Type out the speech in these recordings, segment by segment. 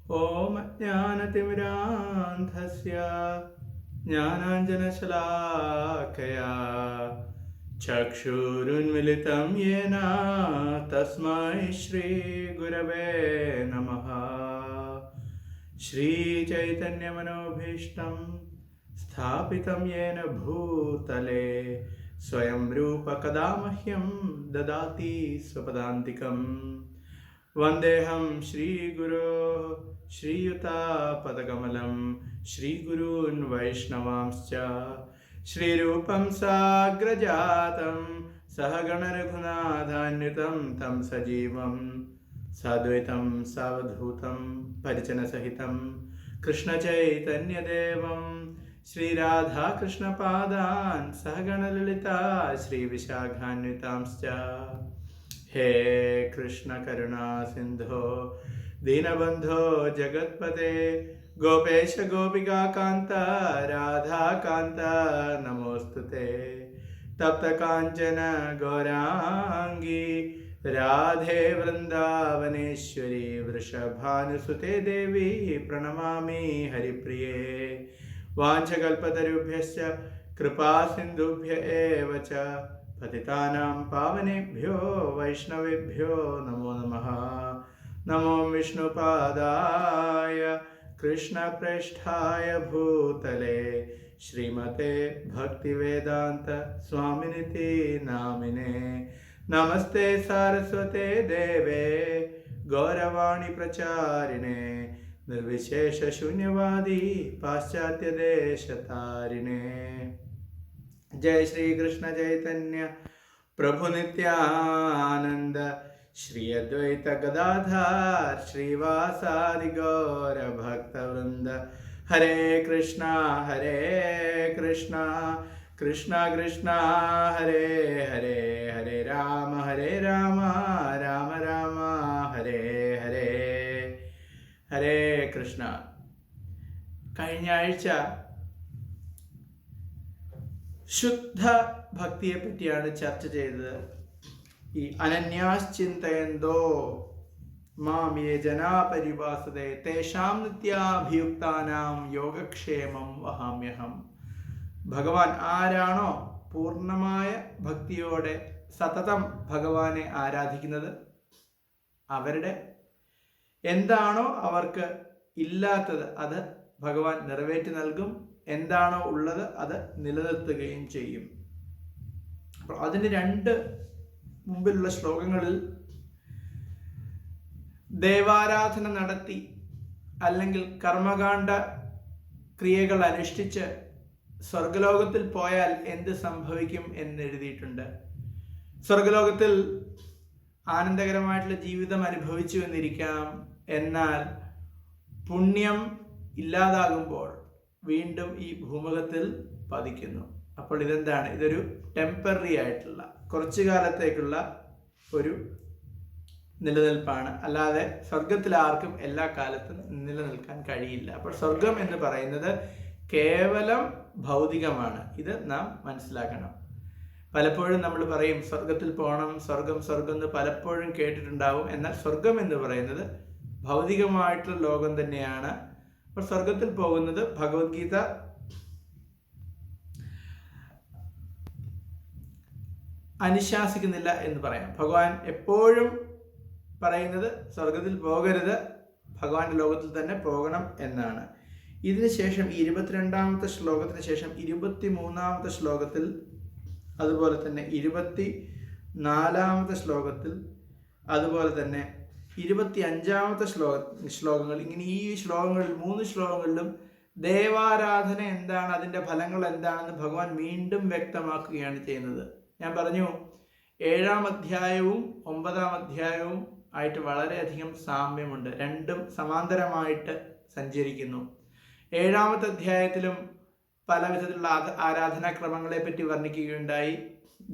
ॐ ज्ञानतिमिरान्धस्य ज्ञानाञ्जनशलाकया चक्षुरुन्मिलितं येन तस्मै श्रीगुरवे नमः। श्रीचैतन्यमनोभीष्टं स्थापितं येन भूतले स्वयं रूपकदा मह्यं ददाति स्वपदान्तिकम्। वन्देऽहं श्रीगुरो श्रीयुतापदकमलं श्रीगुरून् वैष्णवांश्च श्रीरूपं साग्रजातं सहगणरघुनाथान्वितं तं सजीवं साद्वैतं सावधूतं परिजनसहितं कृष्णचैतन्यदेवं श्रीराधाकृष्णपादान् सहगणललिता श्रीविशाखान्वितांश्च। हे कृष्ण करुणा सिंधो दीनबंधो जगत्पते गोपेश गोपिका कांत राधा कांत नमोस्तुते। तप्त कांचन गौरांगी राधे वृंदावनेश्वरी वृषभानुसुते देवी प्रणमामि हरिप्रिये। वाञ्छकल्पतरुभ्यश्च कृपा सिन्धुभ्य एव च पतितानां पावनेभ्यो वैष्णवेभ्यो नमो नमः। नमो विष्णुपादाय कृष्णप्रेष्ठाय भूतले श्रीमते भक्तिवेदांत स्वामिनिति नामिने। नमस्ते सारस्वते देवे गौरवाणी प्रचारिणे निर्विशेष शून्यवादी पाश्चात्य देशतारिणे। जय श्री कृष्ण चैतन्य प्रभु नित्यानंद श्री अद्वैत गदाधर श्रीवासादि गौर भक्त वृंद। हरे कृष्णा कृष्णा कृष्णा हरे हरे, हरे राम राम राम हरे हरे। हरे कृष्ण। കഴിഞ്ഞ ആഴ്ച ശുദ്ധ ഭക്തിയെ പറ്റിയാണ് ചർച്ച ചെയ്തത്. ഈ അനന്യാശ്ചിന്തയന്തോ മാം യേ ജനാ പരിഭാസതേ തേഷാം നിത്യാഭിയുക്താനാം യോഗക്ഷേമം വഹാമ്യഹം. ഭഗവാൻ ആരാണോ പൂർണ്ണമായ ഭക്തിയോടെ സതതം ഭഗവാനെ ആരാധിക്കുന്നത്, അവരുടെ എന്താണോ അവർക്ക് ഇല്ലാത്തത് അത് ഭഗവാൻ നിറവേറ്റി നൽകും, എന്താണോ ഉള്ളത് അത് നിലനിർത്തുകയും ചെയ്യും. അപ്പോൾ അതിന് രണ്ട് മുമ്പിലുള്ള ശ്ലോകങ്ങളിൽ ദേവാരാധന നടത്തി അല്ലെങ്കിൽ കർമ്മകാണ്ഡ ക്രിയകൾ അനുഷ്ഠിച്ച് സ്വർഗലോകത്തിൽ പോയാൽ എന്ത് സംഭവിക്കും എന്നെഴുതിയിട്ടുണ്ട്. സ്വർഗലോകത്തിൽ ആനന്ദകരമായിട്ടുള്ള ജീവിതം അനുഭവിച്ചു എന്നിരിക്കാം, എന്നാൽ പുണ്യം ഇല്ലാതാകുമ്പോൾ വീണ്ടും ഈ ഭൂമുഖത്തിൽ പതിക്കുന്നു. അപ്പോൾ ഇതെന്താണ്? ഇതൊരു ടെമ്പററി ആയിട്ടുള്ള കുറച്ചു കാലത്തേക്കുള്ള ഒരു നിലനിൽപ്പാണ്, അല്ലാതെ സ്വർഗത്തിൽ ആർക്കും എല്ലാ കാലത്തും നിലനിൽക്കാൻ കഴിയില്ല. അപ്പോൾ സ്വർഗം എന്ന് പറയുന്നത് കേവലം ഭൗതികമാണ്. ഇത് നാം മനസ്സിലാക്കണം. പലപ്പോഴും നമ്മൾ പറയും സ്വർഗത്തിൽ പോകണം, സ്വർഗം എന്ന് പലപ്പോഴും കേട്ടിട്ടുണ്ടാവും. എന്നാൽ സ്വർഗം എന്ന് പറയുന്നത് ഭൗതികമായിട്ടുള്ള ലോകം തന്നെയാണ്. അപ്പോൾ സ്വർഗത്തിൽ പോകുന്നത് ഭഗവത്ഗീത അനുശാസിക്കുന്നില്ല എന്ന് പറയാം. ഭഗവാൻ എപ്പോഴും പറയുന്നത് സ്വർഗത്തിൽ പോകരുത്, ഭഗവാന്റെ ലോകത്തിൽ തന്നെ പോകണം എന്നാണ്. ഇതിന് ശേഷം 22ാമത്തെ ശ്ലോകത്തിന് ശേഷം 23ാമത്തെ ശ്ലോകത്തിൽ, അതുപോലെ തന്നെ 24ാമത്തെ ശ്ലോകത്തിൽ, അതുപോലെ തന്നെ 25ാമത്തെ ശ്ലോകങ്ങൾ, ഇങ്ങനെ ഈ ശ്ലോകങ്ങളിൽ 3 ശ്ലോകങ്ങളിലും ദേവാരാധന എന്താണ്, അതിൻ്റെ ഫലങ്ങൾ എന്താണെന്ന് ഭഗവാൻ വീണ്ടും വ്യക്തമാക്കുകയാണ് ചെയ്യുന്നത്. ഞാൻ പറഞ്ഞു 7ാം അധ്യായവും 9ാം അധ്യായവും ആയിട്ട് വളരെയധികം സാമ്യമുണ്ട്. രണ്ടും സമാന്തരമായിട്ട് സഞ്ചരിക്കുന്നു. 7ാമത്തെ അധ്യായത്തിലും പല വിധത്തിലുള്ള ആരാധനാക്രമങ്ങളെ പറ്റി വർണ്ണിക്കുകയുണ്ടായി.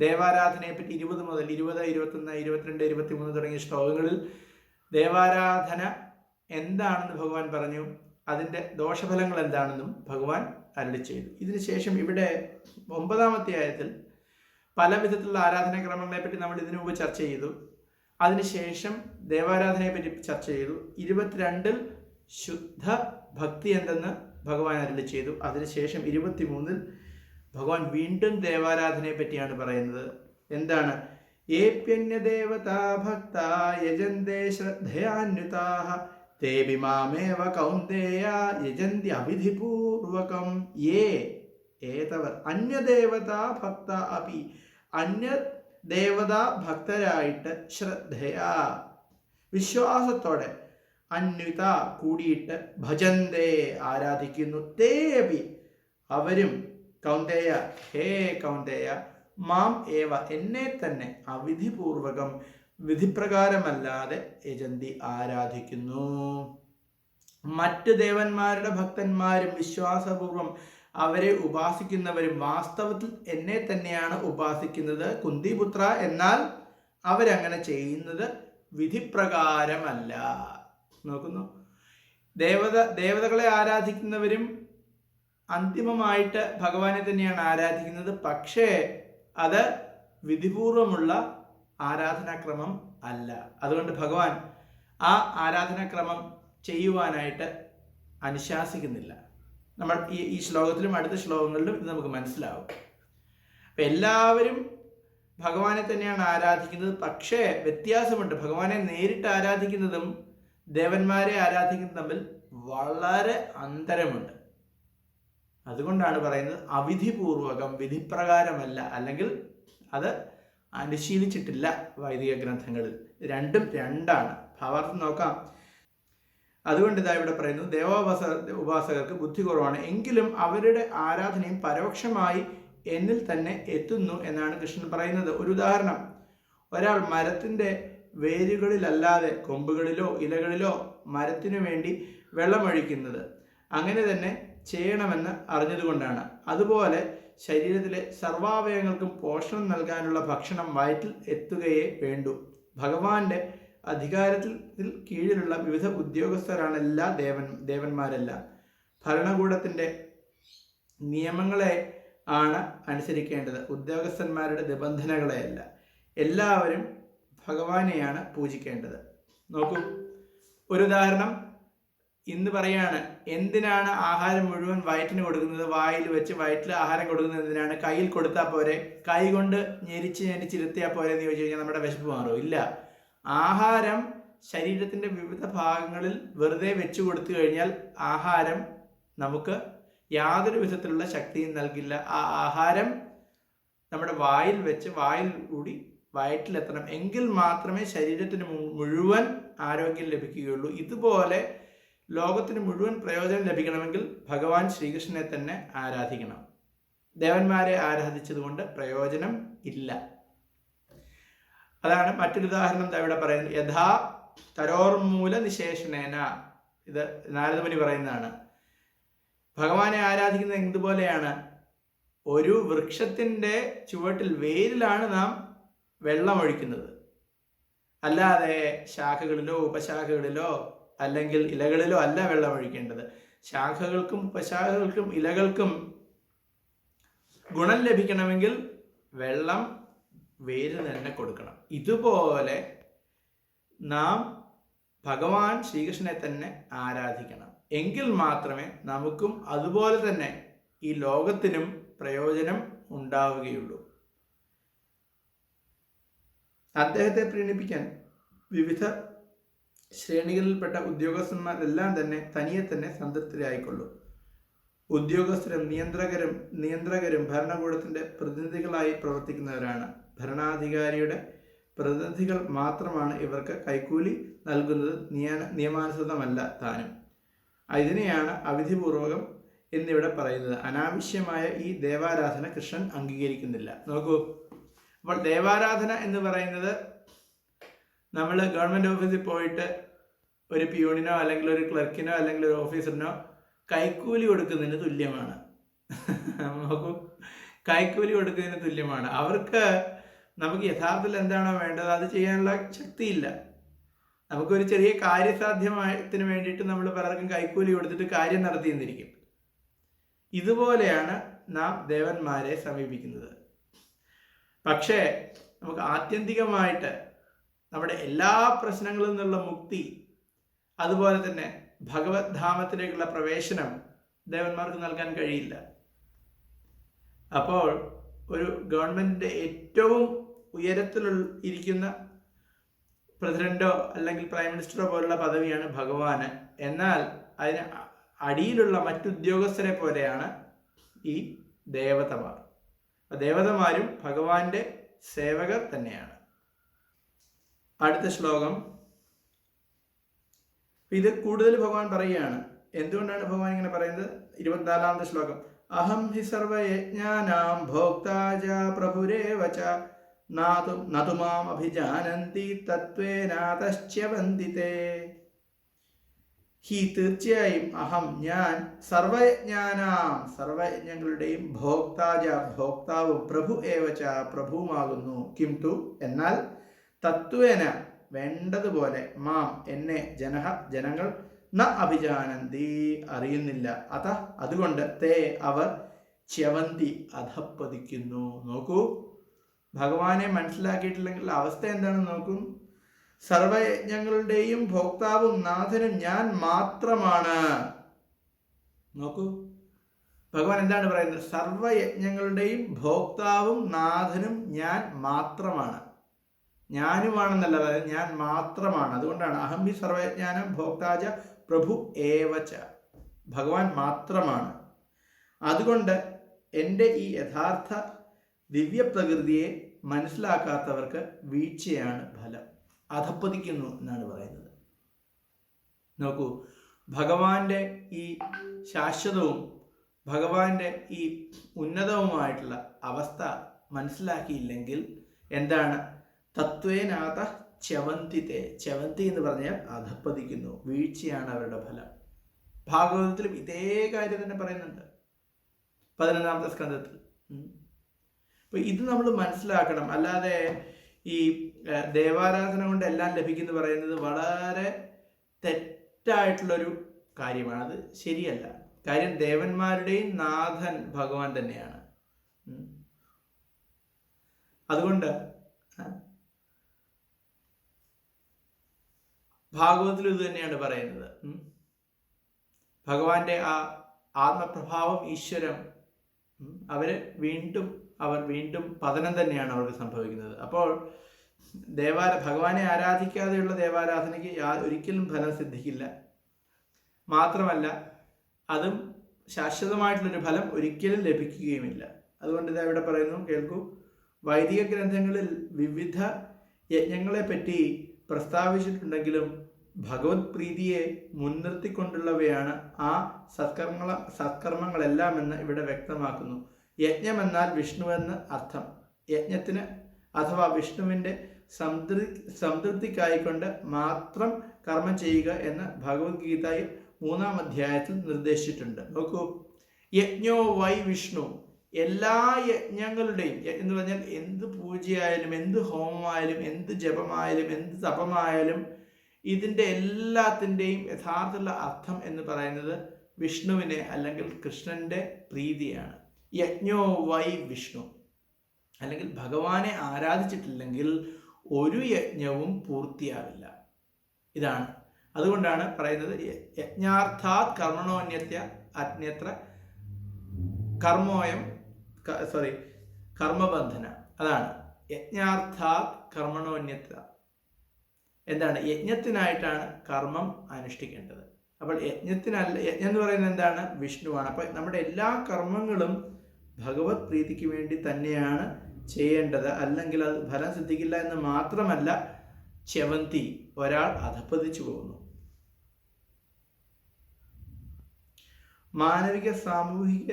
ദേവാരാധനയെ പറ്റി 20 മുതൽ 20, 21, 22, 23 തുടങ്ങിയ ശ്ലോകങ്ങളിൽ ദേവാരാധന എന്താണെന്ന് ഭഗവാൻ പറഞ്ഞു, അതിൻ്റെ ദോഷഫലങ്ങൾ എന്താണെന്നും ഭഗവാൻ അരുളി ചെയ്തു. ഇതിനുശേഷം ഇവിടെ 9ാം അധ്യായത്തിൽ പല വിധത്തിലുള്ള ആരാധനാക്രമങ്ങളെ പറ്റി നമ്മൾ ഇതിനു മുമ്പ് ചർച്ച ചെയ്തു. അതിനുശേഷം ദേവാരാധനയെ പറ്റി ചർച്ച ചെയ്തു. 22-ൽ ശുദ്ധ ഭക്തി എന്തെന്ന് ഭഗവാൻ അരുളി ചെയ്തു. അതിനുശേഷം 23 ഭഗവാൻ വീണ്ടും ദേവാരാധനയെ പറ്റിയാണ് പറയുന്നത്. എന്താണ്? ഏപ്യന്യദേവതാ ഭക്താ യജന്തേ ശ്രദ്ധയാന്വിതാഃ തേബി മാമേവ കൗന്ദേയ യജന്തി അവിധിപൂർവകം. ഏതവർ അന്യദേവതാ ഭക്ത അപി, അന്യ ദേവതാ ഭക്തരായിട്ട് ശ്രദ്ധയാ വിശ്വാസത്തോടെ അന്വിത കൂടിയിട്ട് ഭജന്തേ ആരാധിക്കുന്നു, തേബി അവരും കൗന്ദേയ ഹേ കൗന്ദേയ മാം ഏവ എന്നെ തന്നെ അവിധിപൂർവകം വിധിപ്രകാരമല്ലാതെ യജന്തി ആരാധിക്കുന്നു. മറ്റ് ദേവന്മാരുടെ ഭക്തന്മാരും വിശ്വാസപൂർവം അവരെ ഉപാസിക്കുന്നവരും വാസ്തവത്തിൽ എന്നെ തന്നെയാണ് ഉപാസിക്കുന്നത് കുന്തിപുത്ര. എന്നാൽ അവരങ്ങനെ ചെയ്യുന്നത് വിധിപ്രകാരമല്ല. നോക്കുന്നു, ദേവതകളെ ആരാധിക്കുന്നവരും അന്തിമമായിട്ട് ഭഗവാനെ തന്നെയാണ് ആരാധിക്കുന്നത്. പക്ഷേ അത് വിധിപൂർവമുള്ള ആരാധനാക്രമം അല്ല. അതുകൊണ്ട് ഭഗവാൻ ആ ആരാധനാക്രമം ചെയ്യുവാനായിട്ട് അനുശാസിക്കുന്നില്ല. നമ്മൾ ഈ ശ്ലോകത്തിലും അടുത്ത ശ്ലോകങ്ങളിലും ഇത് നമുക്ക് മനസ്സിലാവും. അപ്പം എല്ലാവരും ഭഗവാനെ തന്നെയാണ് ആരാധിക്കുന്നത്. പക്ഷേ വ്യത്യാസമുണ്ട്. ഭഗവാനെ നേരിട്ട് ആരാധിക്കുന്നതും ദേവന്മാരെ ആരാധിക്കുന്നതും തമ്മിൽ വളരെ അന്തരമുണ്ട്. അതുകൊണ്ടാണ് പറയുന്നത് അവിധിപൂർവകം, വിധിപ്രകാരമല്ല, അല്ലെങ്കിൽ അത് അനുശീലിച്ചിട്ടില്ല വൈദിക ഗ്രന്ഥങ്ങളിൽ. രണ്ടും രണ്ടാണ്. ഭാവാർത്ഥം നോക്കാം. അതുകൊണ്ട് ഇതാ ഇവിടെ പറയുന്നു, ഉപാസകർക്ക് ബുദ്ധി കുറവാണ്, എങ്കിലും അവരുടെ ആരാധനയും പരോക്ഷമായി എന്നിൽ തന്നെ എത്തുന്നു എന്നാണ് കൃഷ്ണൻ പറയുന്നത്. ഒരു ഉദാഹരണം, ഒരാൾ മരത്തിൻ്റെ വേരുകളിലല്ലാതെ കൊമ്പുകളിലോ ഇലകളിലോ മരത്തിനു വേണ്ടി വെള്ളമൊഴിക്കുന്നത് അങ്ങനെ തന്നെ ചെയ്യണമെന്ന് അറിഞ്ഞതുകൊണ്ടാണ്. അതുപോലെ ശരീരത്തിലെ സർവാവയവങ്ങൾക്കും പോഷണം നൽകാനുള്ള ഭക്ഷണം വയറ്റിൽ എത്തുകയേ വേണ്ടൂ. ഭഗവാന്റെ അധികാരത്തിൽ കീഴിലുള്ള വിവിധ ഉദ്യോഗസ്ഥരാണ് എല്ലാ ദേവന്മാരെല്ലാം. ഭരണകൂടത്തിൻ്റെ നിയമങ്ങളെ ആണ് അനുസരിക്കേണ്ടത്, ഉദ്യോഗസ്ഥന്മാരുടെ നിബന്ധനകളെയല്ല. എല്ലാവരും ഭഗവാനെയാണ് പൂജിക്കേണ്ടത്. നോക്കൂ, ഒരു ഉദാഹരണം ഇന്ന് പറയാണ്, എന്തിനാണ് ആഹാരം മുഴുവൻ വയറ്റിന് കൊടുക്കുന്നത്? വായിൽ വെച്ച് വയറ്റിൽ ആഹാരം കൊടുക്കുന്നത് എന്തിനാണ്? കയ്യിൽ കൊടുത്താൽ പോരെ? കൈ കൊണ്ട് ഞെരിച്ചിരുത്തിയാൽ പോരെ എന്ന് ചോദിച്ചു കഴിഞ്ഞാൽ നമ്മുടെ വിശപ്പ് മാറുമോ? ഇല്ല. ആഹാരം ശരീരത്തിൻ്റെ വിവിധ ഭാഗങ്ങളിൽ വെറുതെ വെച്ച് കൊടുത്തു കഴിഞ്ഞാൽ ആഹാരം നമുക്ക് യാതൊരു വിധത്തിലുള്ള ശക്തിയും നൽകില്ല. ആ ആഹാരം നമ്മുടെ വായിൽ വെച്ച് വായിൽ കൂടി വയറ്റിലെത്തണം. എങ്കിൽ മാത്രമേ ശരീരത്തിന് മുഴുവൻ ആരോഗ്യം ലഭിക്കുകയുള്ളൂ. ഇതുപോലെ ലോകത്തിന് മുഴുവൻ പ്രയോജനം ലഭിക്കണമെങ്കിൽ ഭഗവാൻ ശ്രീകൃഷ്ണനെ തന്നെ ആരാധിക്കണം. ദേവന്മാരെ ആരാധിച്ചതുകൊണ്ട് പ്രയോജനം ഇല്ല. അതാണ് മറ്റൊരു ഉദാഹരണം ഇവിടെ പറയുന്നത്. യഥാ തരോർമൂല നിശേഷണേന, ഇത് നാരദമുനി പറയുന്നതാണ്. ഭഗവാനെ ആരാധിക്കുന്നത് എന്തുപോലെയാണ്? ഒരു വൃക്ഷത്തിൻ്റെ ചുവട്ടിൽ വേരിലാണ് നാം വെള്ളം ഒഴിക്കുന്നത്, അല്ലാതെ ശാഖകളിലോ ഉപശാഖകളിലോ അല്ലെങ്കിൽ ഇലകളിലോ അല്ല വെള്ളം ഒഴിക്കേണ്ടത്. ശാഖകൾക്കും ഉപശാഖകൾക്കും ഇലകൾക്കും ഗുണം ലഭിക്കണമെങ്കിൽ വെള്ളം വേരിന് തന്നെ കൊടുക്കണം. ഇതുപോലെ നാം ഭഗവാൻ ശ്രീകൃഷ്ണനെ തന്നെ ആരാധിക്കണം. എങ്കിൽ മാത്രമേ നമുക്കും അതുപോലെ തന്നെ ഈ ലോകത്തിനും പ്രയോജനം ഉണ്ടാവുകയുള്ളൂ. അദ്ദേഹത്തെ പ്രീണിപ്പിക്കാൻ വിവിധ ശ്രേണികളിൽപ്പെട്ട ഉദ്യോഗസ്ഥന്മാരെല്ലാം തന്നെ തനിയെ തന്നെ സംതൃപ്തരായിക്കൊള്ളും. ഉദ്യോഗസ്ഥരും നിയന്ത്രകരും ഭരണകൂടത്തിൻ്റെ പ്രതിനിധികളായി പ്രവർത്തിക്കുന്നവരാണ്. ഭരണാധികാരിയുടെ പ്രതിനിധികൾ മാത്രമാണ് ഇവർക്ക് കൈക്കൂലി നൽകുന്നത്, നിയമാനുസൃതമല്ല താനും. ഇതിനെയാണ് അവിധിപൂർവകം എന്നിവിടെ പറയുന്നത്. അനാവശ്യമായ ഈ ദേവാരാധന കൃഷ്ണൻ അംഗീകരിക്കുന്നില്ല. നോക്കൂ, അപ്പോൾ ദേവാരാധന എന്ന് പറയുന്നത് നമ്മൾ ഗവൺമെൻറ് ഓഫീസിൽ പോയിട്ട് ഒരു പ്യൂണിനോ അല്ലെങ്കിൽ ഒരു ക്ലർക്കിനോ അല്ലെങ്കിൽ ഒരു ഓഫീസറിനോ കൈക്കൂലി കൊടുക്കുന്നതിന് തുല്യമാണ്. നോക്കൂ, കൈക്കൂലി കൊടുക്കുന്നതിന് തുല്യമാണ്. അവർക്ക് നമുക്ക് യഥാർത്ഥത്തിൽ എന്താണോ വേണ്ടത് അത് ചെയ്യാനുള്ള ശക്തിയില്ല. നമുക്കൊരു ചെറിയ കാര്യസാധ്യത്തിന് വേണ്ടിയിട്ട് നമ്മൾ പലർക്കും കൈക്കൂലി കൊടുത്തിട്ട് കാര്യം നടത്തിയെന്നിരിക്കും. ഇതുപോലെയാണ് നാം ദേവന്മാരെ സമീപിക്കുന്നത്. പക്ഷേ നമുക്ക് ആത്യന്തികമായിട്ട് നമ്മുടെ എല്ലാ പ്രശ്നങ്ങളിൽ നിന്നുള്ള മുക്തി, അതുപോലെ തന്നെ ഭഗവത് ധാമത്തിലേക്കുള്ള പ്രവേശനം ദേവന്മാർക്ക് നൽകാൻ കഴിയില്ല. അപ്പോൾ ഒരു ഗവൺമെന്റിന്റെ ഏറ്റവും ഉയരത്തിൽ ഇരിക്കുന്ന പ്രസിഡന്റോ അല്ലെങ്കിൽ പ്രൈം മിനിസ്റ്ററോ പോലുള്ള പദവിയാണ് ഭഗവാന്. എന്നാൽ അതിന് അടിയിലുള്ള മറ്റുദ്യോഗസ്ഥരെ പോലെയാണ് ഈ ദേവതമാർ. ദേവതമാരും ഭഗവാന്റെ സേവകർ തന്നെയാണ്. അടുത്ത ശ്ലോകം, ഇത് കൂടുതൽ ഭഗവാൻ പറയുകയാണ്. എന്തുകൊണ്ടാണ് ഭഗവാൻ ഇങ്ങനെ പറയുന്നത്? 24-ാമത്തെ ശ്ലോകം, അഹം ഹി സർവയജ്ഞാനാം ഭോക്താജ പ്രഭുരേവ ച നതു മാം അഭിജാനന്തി തത്വേനാതശ്ച്യവന്തി തേ. ഹി തീർച്ചയായും, അഹം ഞാൻ, സർവയജ്ഞാനാം സർവയജ്ഞങ്ങളുടെയും ഭോക്താജ ഭോക്താവും, പ്രഭു ഏവച പ്രഭുവുമാകുന്നു. കിം തു എന്നാൽ, തത്വേന വേണ്ടതുപോലെ, മാം എന്നെ, ജനങ്ങൾ ന അഭിജാനന്തി അറിയുന്നില്ല. അതുകൊണ്ട് തേ അവർ ച്യവന്തി അധപ്പതിക്കുന്നു. നോക്കൂ, ഭഗവാനെ മനസ്സിലാക്കിയിട്ടില്ലെങ്കിൽ അവസ്ഥ എന്താണെന്ന് നോക്കൂ. സർവയജ്ഞങ്ങളുടെയും ഭോക്താവും നാഥനും ഞാൻ മാത്രമാണ്. നോക്കൂ, ഭഗവാൻ എന്താണ് പറയുന്നത്? സർവയജ്ഞങ്ങളുടെയും ഭോക്താവും നാഥനും ഞാൻ മാത്രമാണ്. ഞാനുമാണെന്നല്ല പറയുന്നത്, ഞാൻ മാത്രമാണ്. അതുകൊണ്ടാണ് അഹം ഹി സർവയജ്ഞാനം ഭോക്താജ പ്രഭു ഏവച, ഭഗവാൻ മാത്രമാണ്. അതുകൊണ്ട് എൻ്റെ ഈ യഥാർത്ഥ ദിവ്യപ്രകൃതിയെ മനസ്സിലാക്കാത്തവർക്ക് വീഴ്ചയാണ് ഫലം, അധപ്പതിക്കുന്നു എന്നാണ് പറയുന്നത്. നോക്കൂ, ഭഗവാന്റെ ഈ ശാശ്വതവും ഭഗവാന്റെ ഈ ഉന്നതവുമായിട്ടുള്ള അവസ്ഥ മനസ്സിലാക്കിയില്ലെങ്കിൽ എന്താണ്? തത്വേനാഥ ച്യവന്തിത്തെ. ച്യവന്തി എന്ന് പറഞ്ഞാൽ അധപ്പതിക്കുന്നു, വീഴ്ചയാണ് അവരുടെ ഫലം. ഭാഗവതത്തിലും ഇതേ കാര്യം തന്നെ പറയുന്നുണ്ട് 11-ാമത്തെ സ്കന്ധത്തിൽ. അപ്പൊ ഇത് നമ്മൾ മനസ്സിലാക്കണം. അല്ലാതെ ഈ ദേവാരാധന കൊണ്ട് എല്ലാം ലഭിക്കുന്നു പറയുന്നത് വളരെ തെറ്റായിട്ടുള്ളൊരു കാര്യമാണ്. അത് ശരിയല്ല. കാര്യം ദേവന്മാരുടെയും നാഥൻ ഭഗവാൻ തന്നെയാണ്. അതുകൊണ്ട് ഭാഗവതത്തിൽ ഇത് തന്നെയാണ് പറയുന്നത്. ഭഗവാന്റെ ആ ആത്മപ്രഭാവം, ഈശ്വരം, അവർ വീണ്ടും പതനം തന്നെയാണ് അവർക്ക് സംഭവിക്കുന്നത്. അപ്പോൾ ഭഗവാനെ ആരാധിക്കാതെയുള്ള ദേവാരാധനയ്ക്ക് ഒരിക്കലും ഫലം സിദ്ധിക്കില്ല. മാത്രമല്ല അതും ശാശ്വതമായിട്ടുള്ളൊരു ഫലം ഒരിക്കലും ലഭിക്കുകയുമില്ല. അതുകൊണ്ട് ഇത് ഇവിടെ പറയുന്നു, കേൾക്കൂ. വൈദിക ഗ്രന്ഥങ്ങളിൽ വിവിധ യജ്ഞങ്ങളെപ്പറ്റി പ്രസ്താവിച്ചിട്ടുണ്ടെങ്കിലും ഭഗവത് പ്രീതിയെ മുൻനിർത്തിക്കൊണ്ടുള്ളവയാണ് ആ സത്കർമ്മങ്ങളെല്ലാം എന്ന് ഇവിടെ വ്യക്തമാക്കുന്നു. യജ്ഞം എന്നാൽ വിഷ്ണുവെന്ന് അർത്ഥം. യജ്ഞത്തിന് അഥവാ വിഷ്ണുവിൻ്റെ സംതൃപ്തിക്കായിക്കൊണ്ട് മാത്രം കർമ്മം ചെയ്യുക എന്ന് ഭഗവത്ഗീതയിൽ 3-ാം അധ്യായത്തിൽ നിർദ്ദേശിച്ചിട്ടുണ്ട്. നോക്കൂ, യജ്ഞോ വൈ വിഷ്ണു. എല്ലാ യജ്ഞങ്ങളുടെയും എന്ന് പറഞ്ഞാൽ എന്ത് പൂജയായാലും, എന്ത് ഹോമമായാലും, എന്ത് ജപമായാലും, എന്ത് തപമായാലും, ഇതിൻ്റെ എല്ലാത്തിൻ്റെയും യഥാർത്ഥ അർത്ഥം എന്ന് പറയുന്നത് വിഷ്ണുവിനെ അല്ലെങ്കിൽ കൃഷ്ണൻ്റെ പ്രീതിയാണ്. യജ്ഞോ വൈ വിഷ്ണു. അല്ലെങ്കിൽ ഭഗവാനെ ആരാധിച്ചിട്ടില്ലെങ്കിൽ ഒരു യജ്ഞവും പൂർത്തിയാവില്ല. ഇതാണ്. അതുകൊണ്ടാണ് പറയുന്നത് യജ്ഞാർത്ഥാത് അന്യത്ര കർമ്മബന്ധന. അതാണ് യജ്ഞാർത്ഥാത് കർമ്മണോന്യത്ര. എന്താണ്? യജ്ഞത്തിനായിട്ടാണ് കർമ്മം അനുഷ്ഠിക്കേണ്ടത്. അപ്പോൾ യജ്ഞം എന്ന് പറയുന്നത് എന്താണ്? വിഷ്ണുവാണ്. അപ്പോൾ നമ്മുടെ എല്ലാ കർമ്മങ്ങളും ഭഗവത് പ്രീതിക്ക് വേണ്ടി തന്നെയാണ് ചെയ്യേണ്ടത്. അല്ലെങ്കിൽ അത് ഫലം സിദ്ധിക്കില്ല എന്ന് മാത്രമല്ല, ച്യവന്തി, ഒരാൾ അധപ്പതിച്ചു പോകുന്നു. മാനവിക സാമൂഹിക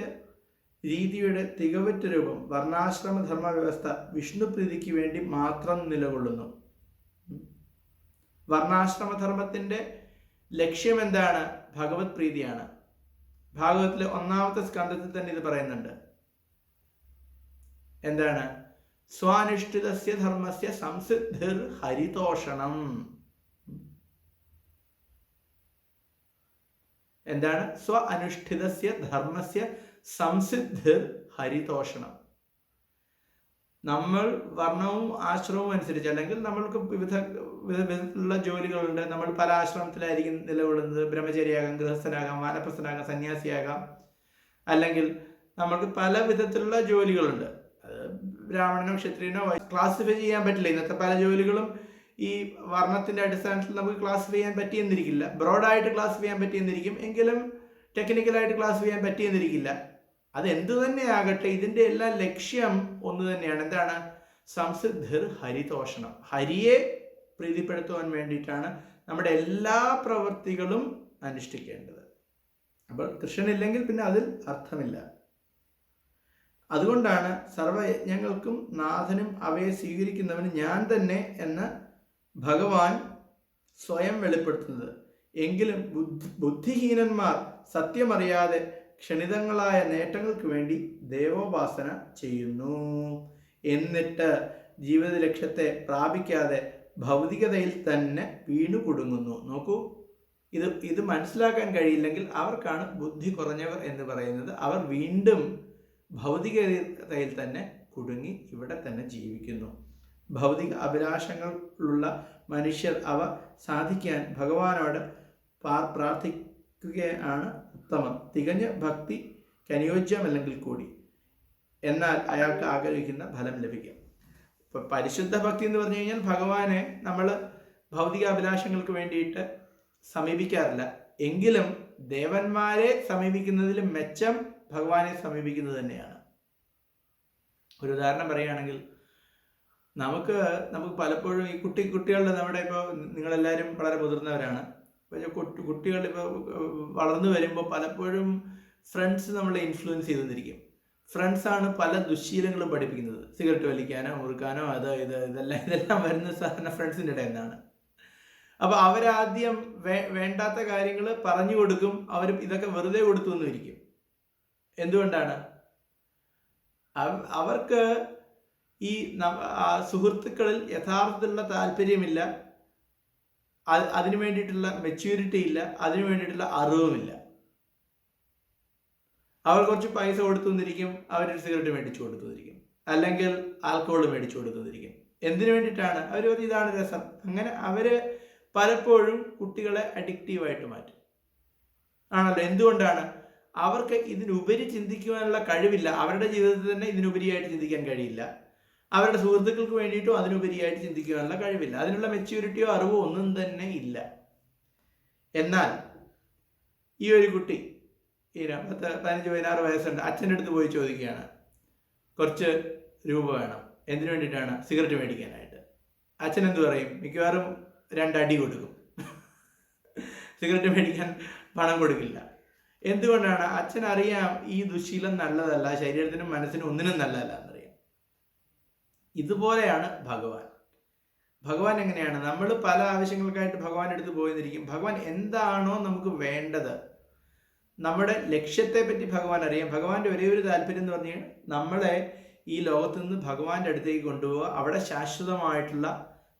രീതിയുടെ തികവറ്റ രൂപം വർണ്ണാശ്രമ ധർമ്മ വ്യവസ്ഥ വിഷ്ണു പ്രീതിക്ക് വേണ്ടി മാത്രം നിലകൊള്ളുന്നു. വർണ്ണാശ്രമധർമ്മത്തിൻ്റെ ലക്ഷ്യം എന്താണ്? ഭഗവത് പ്രീതിയാണ്. ഭാഗവതത്തിലെ 1-ാമത്തെ സ്കന്ധത്തിൽ തന്നെ ഇത് പറയുന്നുണ്ട്. എന്താണ്? സ്വാനുഷ്ഠിതസ്യ ധർമ്മസ്യ സംസിദ്ധിർ ഹരിതോഷണം. എന്താണ്? അനുഷ്ഠിതസ്യ ധർമ്മസ്യ സംസിദ്ധിർ ഹരിതോഷണം. എന്താണ്? സ്വ അനുഷ്ഠിതസ്യ ധർമ്മസ്യ സംസിദ്ധിർ ഹരിതോഷണം. എന്താണ്? സ്വ അനുഷ്ഠിതസ്യ ധർമ്മസ്യ സംസിദ്ധിർ ഹരിതോഷണം. എന്താണ്? സ്വ അനുഷ്ഠിതസ്യ ധർമ്മസ്യ സംസിദ്ധിർ ഹരിതോഷണം. എന്താണ്? സ്വ അനുഷ്ഠിതസ്യ ധർമ്മസ്യ സംസിദ്ധിർ നമ്മൾ വർണ്ണവും ആശ്രമവും അനുസരിച്ച്, അല്ലെങ്കിൽ നമ്മൾക്ക് വിധത്തിലുള്ള ജോലികളുണ്ട്. നമ്മൾ പല ആശ്രമത്തിലായിരിക്കും നിലകൊള്ളുന്നത്. ബ്രഹ്മചര്യാകാം, ഗൃഹസ്ഥനാകാം, വാനപ്രസ്ഥനാകാം, സന്യാസിയാകാം. അല്ലെങ്കിൽ നമ്മൾക്ക് പല വിധത്തിലുള്ള ജോലികളുണ്ട്. ബ്രാഹ്മണനോ ക്ഷത്രിയനോ ക്ലാസിഫൈ ചെയ്യാൻ പറ്റില്ല. ഇന്നത്തെ പല ജോലികളും ഈ വർണ്ണത്തിന്റെ അടിസ്ഥാനത്തിൽ നമുക്ക് ക്ലാസിഫൈ ചെയ്യാൻ പറ്റിയെന്നിരിക്കില്ല. ബ്രോഡായിട്ട് ക്ലാസിഫൈ ചെയ്യാൻ പറ്റിയെന്നിരിക്കും, എങ്കിലും ടെക്നിക്കലായിട്ട് ക്ലാസിഫൈ ചെയ്യാൻ പറ്റിയെന്നിരിക്കില്ല. അത് എന്തു തന്നെയാകട്ടെ, ഇതിൻ്റെ എല്ലാം ലക്ഷ്യം ഒന്ന് തന്നെയാണ്. എന്താണ്? സംസിദ്ധിർ ഹരിതോഷണം. ഹരിയെ പ്രീതിപ്പെടുത്തുവാൻ വേണ്ടിയിട്ടാണ് നമ്മുടെ എല്ലാ പ്രവൃത്തികളും അനുഷ്ഠിക്കേണ്ടത്. അപ്പോൾ കൃഷ്ണനില്ലെങ്കിൽ പിന്നെ അതിൽ അർത്ഥമില്ല. അതുകൊണ്ടാണ് സർവയജ്ഞങ്ങൾക്കും നാഥനും അവയെ സ്വീകരിക്കുന്നവന് ഞാൻ തന്നെ എന്ന് ഭഗവാൻ സ്വയം വെളിപ്പെടുത്തുന്നത്. എങ്കിലും ബുദ്ധിഹീനന്മാർ സത്യമറിയാതെ ക്ഷണിതങ്ങളായ നേട്ടങ്ങൾക്ക് വേണ്ടി ദേവോപാസന ചെയ്യുന്നു. എന്നിട്ട് ജീവിത ലക്ഷ്യത്തെ പ്രാപിക്കാതെ ഭൗതികതയിൽ തന്നെ വീണു കുടുങ്ങുന്നു. നോക്കൂ, ഇത് മനസ്സിലാക്കാൻ കഴിയില്ലെങ്കിൽ അവർക്കാണ് ബുദ്ധി കുറഞ്ഞവർ എന്ന് പറയുന്നത്. അവർ വീണ്ടും ഭൗതികതയിൽ തന്നെ കുടുങ്ങി ഇവിടെ തന്നെ ജീവിക്കുന്നു. ഭൗതിക അഭിലാഷങ്ങളുള്ള മനുഷ്യർ അവ സാധിക്കാൻ ഭഗവാനോട് പ്രാർത്ഥിക്കുകയാണ് ഉത്തമം. തികഞ്ഞ ഭക്തി അനുയോജ്യമല്ലെങ്കിൽ കൂടി, എന്നാൽ അയാൾക്ക് ആഗ്രഹിക്കുന്ന ഫലം ലഭിക്കും. ഇപ്പം പരിശുദ്ധ ഭക്തി എന്ന് പറഞ്ഞു കഴിഞ്ഞാൽ ഭഗവാനെ നമ്മൾ ഭൗതിക അഭിലാഷങ്ങൾക്ക് വേണ്ടിയിട്ട് സമീപിക്കാറില്ല. എങ്കിലും ദേവന്മാരെ സമീപിക്കുന്നതിലും മെച്ചം ഭഗവാനെ സമീപിക്കുന്നത് തന്നെയാണ്. ഒരു ഉദാഹരണം പറയുകയാണെങ്കിൽ, നമുക്ക് പലപ്പോഴും ഈ കുട്ടികളുടെ, നമ്മുടെ ഇപ്പോൾ നിങ്ങളെല്ലാവരും വളരെ മുതിർന്നവരാണ്. കുട്ടികൾ ഇപ്പോൾ വളർന്നു വരുമ്പോൾ പലപ്പോഴും ഫ്രണ്ട്സ് നമ്മളെ ഇൻഫ്ലുവൻസ് ചെയ്തുകൊണ്ടിരിക്കും. ഫ്രണ്ട്സാണ് പല ദുശ്ശീലങ്ങളും പഠിപ്പിക്കുന്നത്. സിഗരറ്റ് വലിക്കാനോ മുറുക്കാനോ ഇതെല്ലാം വരുന്ന സാധാരണ ഫ്രണ്ട്സിൻ്റെ ഇടയിൽ നിന്നാണ്. അപ്പോൾ അവരാദ്യം വേണ്ടാത്ത കാര്യങ്ങൾ പറഞ്ഞു കൊടുക്കും. അവർ ഇതൊക്കെ വെറുതെ കൊടുത്തു എന്നും ഇരിക്കും. എന്തുകൊണ്ടാണ്? അവർക്ക് ഈ സുഹൃത്തുക്കളിൽ യഥാർത്ഥത്തിലുള്ള താല്പര്യമില്ല, അതിനു വേണ്ടിയിട്ടുള്ള മെച്യൂരിറ്റി ഇല്ല, അതിനു വേണ്ടിയിട്ടുള്ള അറിവുമില്ല. അവർ കുറച്ച് പൈസ കൊടുത്തു തന്നിരിക്കും, അവരൊരു സിഗരറ്റ് മേടിച്ചു കൊടുത്തു തന്നിരിക്കും, അല്ലെങ്കിൽ ആൽക്കഹോൾ മേടിച്ചു കൊടുത്തു തന്നിരിക്കും. എന്തിനു വേണ്ടിയിട്ടാണ്? അവർ ഇതാണ് രസം. അങ്ങനെ അവർ പലപ്പോഴും കുട്ടികളെ അഡിക്റ്റീവായിട്ട് മാറ്റും. ആണല്ലോ. എന്തുകൊണ്ടാണ്? അവർക്ക് ഇതിനുപരി ചിന്തിക്കുവാനുള്ള കഴിവില്ല. അവരുടെ ജീവിതത്തിൽ തന്നെ ഇതിനുപരിയായിട്ട് ചിന്തിക്കാൻ കഴിയില്ല. അവരുടെ സുഹൃത്തുക്കൾക്ക് വേണ്ടിയിട്ടും അതിനുപരിയായിട്ട് ചിന്തിക്കുവാനുള്ള കഴിവില്ല. അതിനുള്ള മെച്യൂരിറ്റിയോ അറിവോ ഒന്നും തന്നെ ഇല്ല. എന്നാൽ ഈ ഒരു കുട്ടി 15-16 വയസ്സുണ്ട്. അച്ഛൻ്റെ അടുത്ത് പോയി ചോദിക്കുകയാണ്, കുറച്ച് രൂപ വേണം. എന്തിനു വേണ്ടിയിട്ടാണ്? സിഗരറ്റ് മേടിക്കാനായിട്ട്. അച്ഛൻ എന്ത് പറയും? മിക്കവാറും 2 അടി കൊടുക്കും. സിഗരറ്റ് മേടിക്കാൻ പണം കൊടുക്കില്ല. എന്തുകൊണ്ടാണ്? അച്ഛനറിയാം ഈ ദുശീലം നല്ലതല്ല, ശരീരത്തിനും മനസ്സിനും ഒന്നിനും നല്ലതല്ല എന്നറിയാം. ഇതുപോലെയാണ് ഭഗവാൻ. ഭഗവാൻ എങ്ങനെയാണ്? നമ്മൾ പല ആവശ്യങ്ങൾക്കായിട്ട് ഭഗവാന്റെ അടുത്ത് പോയിരിക്കും. ഭഗവാൻ എന്താണോ നമുക്ക് വേണ്ടത്, നമ്മുടെ ലക്ഷ്യത്തെ പറ്റി ഭഗവാൻ അറിയാം. ഭഗവാന്റെ ഒരേ ഒരു താല്പര്യം എന്ന് പറഞ്ഞാൽ നമ്മളെ ഈ ലോകത്ത് നിന്ന് ഭഗവാന്റെ അടുത്തേക്ക് കൊണ്ടുപോവുക, അവിടെ ശാശ്വതമായിട്ടുള്ള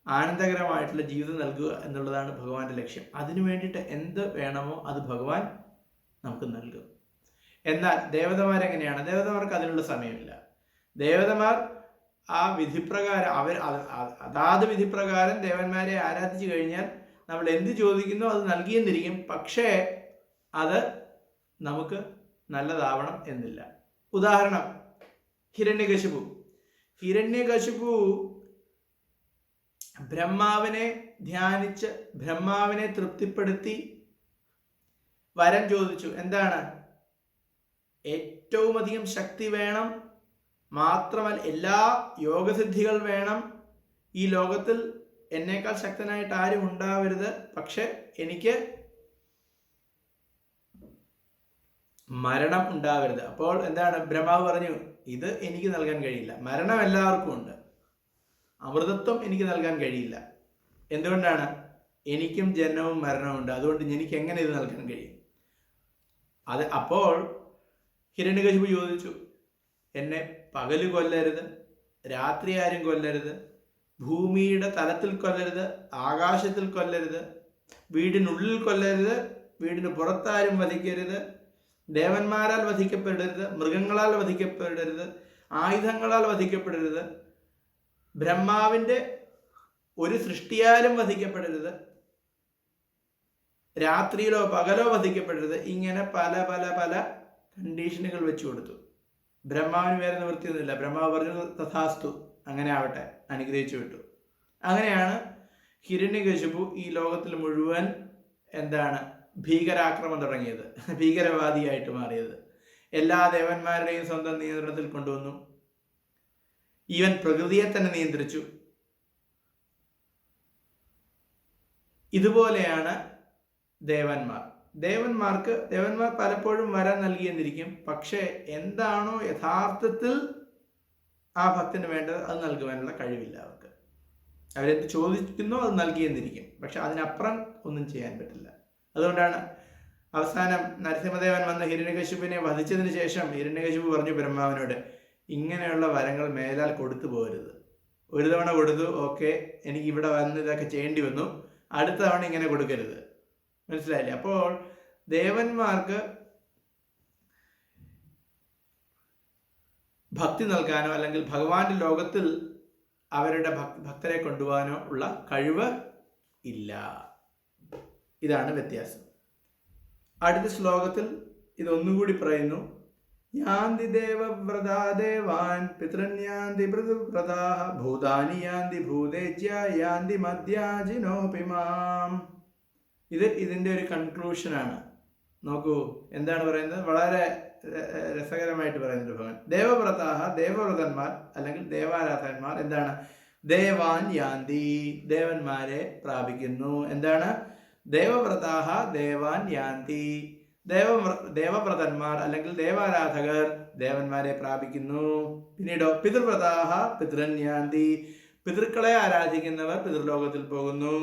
ആനന്ദകരമായിട്ടുള്ള ജീവിതം നൽകുക എന്നുള്ളതാണ് ഭഗവാന്റെ ലക്ഷ്യം. അതിനു വേണ്ടിയിട്ട് എന്ത് വേണമോ അത് ഭഗവാൻ നമുക്ക് നൽകും. എന്നാൽ ദേവതമാരെങ്ങനെയാണ്? ദേവതമാർക്ക് അതിനുള്ള സമയമില്ല. ദേവതമാർ ആ വിധിപ്രകാരം അതാത് വിധിപ്രകാരം ദേവന്മാരെ ആരാധിച്ചു കഴിഞ്ഞാൽ നമ്മൾ എന്ത് ചോദിക്കുന്നോ അത് നൽകിയെന്നിരിക്കും. പക്ഷേ അത് നമുക്ക് നല്ലതാവണം എന്നില്ല. ഉദാഹരണം, ഹിരണ്യകശിപു ബ്രഹ്മാവിനെ ധ്യാനിച്ച് ബ്രഹ്മാവിനെ തൃപ്തിപ്പെടുത്തി വരം ചോദിച്ചു. എന്താണ്? ഏറ്റവും അധികം ശക്തി വേണം, മാത്രമല്ല എല്ലാ യോഗസിദ്ധികൾ വേണം, ഈ ലോകത്തിൽ എന്നേക്കാൾ ശക്തനായിട്ട് ആരും ഉണ്ടാവരുത്, പക്ഷെ എനിക്ക് മരണം ഉണ്ടാവരുത്. അപ്പോൾ എന്താണ്? ബ്രഹ്മാവ് പറഞ്ഞു, ഇത് എനിക്ക് നൽകാൻ കഴിയില്ല. മരണം എല്ലാവർക്കും ഉണ്ട്, അമൃതത്വം എനിക്ക് നൽകാൻ കഴിയില്ല. എന്തുകൊണ്ടാണ്? എനിക്കും ജനനവും മരണവും ഉണ്ട്. അതുകൊണ്ട് എനിക്ക് എങ്ങനെ ഇത് നൽകാൻ കഴിയും? അപ്പോൾ ഹിരണ്യകശിപു ചോദിച്ചു, എന്നെ പകല് കൊല്ലരുത്, രാത്രി ആരും കൊല്ലരുത്, ഭൂമിയുടെ തലത്തിൽ കൊല്ലരുത്, ആകാശത്തിൽ കൊല്ലരുത്, വീടിനുള്ളിൽ കൊല്ലരുത്, വീടിന് പുറത്താരും വധിക്കരുത്, ദേവന്മാരാൽ വധിക്കപ്പെടരുത്, മൃഗങ്ങളാൽ വധിക്കപ്പെടരുത്, ആയുധങ്ങളാൽ വധിക്കപ്പെടരുത്, ബ്രഹ്മാവിൻ്റെ ഒരു സൃഷ്ടിയാലും വധിക്കപ്പെടരുത്, രാത്രിയിലോ പകലോ വധിക്കപ്പെടരുത്, ഇങ്ങനെ പല പല പല കണ്ടീഷനുകൾ വെച്ചു കൊടുത്തു. ബ്രഹ്മാവിന് വേറെ നിവൃത്തിയൊന്നുമില്ല. ബ്രഹ്മാവ് പറഞ്ഞു തഥാസ്തു, അങ്ങനെ ആവട്ടെ, അനുഗ്രഹിച്ചു വിട്ടു. അങ്ങനെയാണ് ഹിരണ്യകശിപു ഈ ലോകത്തിൽ മുഴുവൻ ഭീകരാക്രമണം തുടങ്ങിയത്, ഭീകരവാദിയായിട്ട് മാറിയത്. എല്ലാ ദേവന്മാരുടെയും സ്വന്തം നിയന്ത്രണത്തിൽ കൊണ്ടുവന്നു. ഈവൻ പ്രകൃതിയെ തന്നെ നിയന്ത്രിച്ചു. ഇതുപോലെയാണ് ദേവന്മാർ പലപ്പോഴും വരം നൽകിയെന്നിരിക്കും. പക്ഷേ എന്താണോ യഥാർത്ഥത്തിൽ ആ ഭക്തന് വേണ്ടത് അത് നൽകുവാനുള്ള കഴിവില്ല അവർക്ക്. അവരെന്ത് ചോദിക്കുന്നോ അത് നൽകിയെന്നിരിക്കും, പക്ഷെ അതിനപ്പുറം ഒന്നും ചെയ്യാൻ പറ്റില്ല. അതുകൊണ്ടാണ് അവസാനം നരസിംഹദേവൻ വന്ന് ഹിരണ്യകശിപുവിനെ വധിച്ചതിന് ശേഷം ഹിരണ്യകശിപു പറഞ്ഞു ബ്രഹ്മാവിനോട്, ഇങ്ങനെയുള്ള വരങ്ങൾ മേലാൽ കൊടുത്തു പോകരുത്. ഒരു തവണ കൊടുത്തു, ഓക്കെ, എനിക്ക് ഇവിടെ വന്ന് ഇതൊക്കെ ചെയ്യേണ്ടി വന്നു, അടുത്ത തവണ ഇങ്ങനെ കൊടുക്കരുത്. മനസ്സിലായില്ലേ? അപ്പോൾ ദേവന്മാർക്ക് ഭക്തി നൽകാനോ അല്ലെങ്കിൽ ഭഗവാന്റെ ലോകത്തിൽ അവരുടെ ഭക്തരെ കൊണ്ടുപോകാനോ ഉള്ള കഴിവ് ഇല്ല. ഇതാണ് വ്യത്യാസം. അടുത്ത ശ്ലോകത്തിൽ ഇതൊന്നുകൂടി പറയുന്നു. യാന്തി ദേവവ്രതാ ദേവാൻ പിതൃന്യാന്തി പൃഥുവ്രതാഃ ഭൂതാനി യാന്തി ഭൂതേജ്യ യാന്തി മദ്യാജിനോപി മാം. ഇതിൻ്റെ ഒരു കൺക്ലൂഷനാണ്. നോക്കൂ എന്താണ് പറയുന്നത്, വളരെ രസകരമായിട്ട് പറയുന്നുണ്ട് ഭഗവാൻ. ദേവവ്രതാഃ, ദേവവ്രതന്മാർ അല്ലെങ്കിൽ ദേവാരാധകന്മാർ ദേവാൻ യാന്തി, ദേവന്മാരെ പ്രാപിക്കുന്നു. ദേവവ്രതാഃ ദേവാൻ യാന്തി, ദേവവ്രതന്മാർ അല്ലെങ്കിൽ ദേവാരാധകർ ദേവന്മാരെ പ്രാപിക്കുന്നു. പിന്നീടോ പിതൃവ്രതാഃ പിതൃൻ യാന്തി, പിതൃക്കളെ ആരാധിക്കുന്നവർ പിതൃലോകത്തിൽ പോകുന്നു.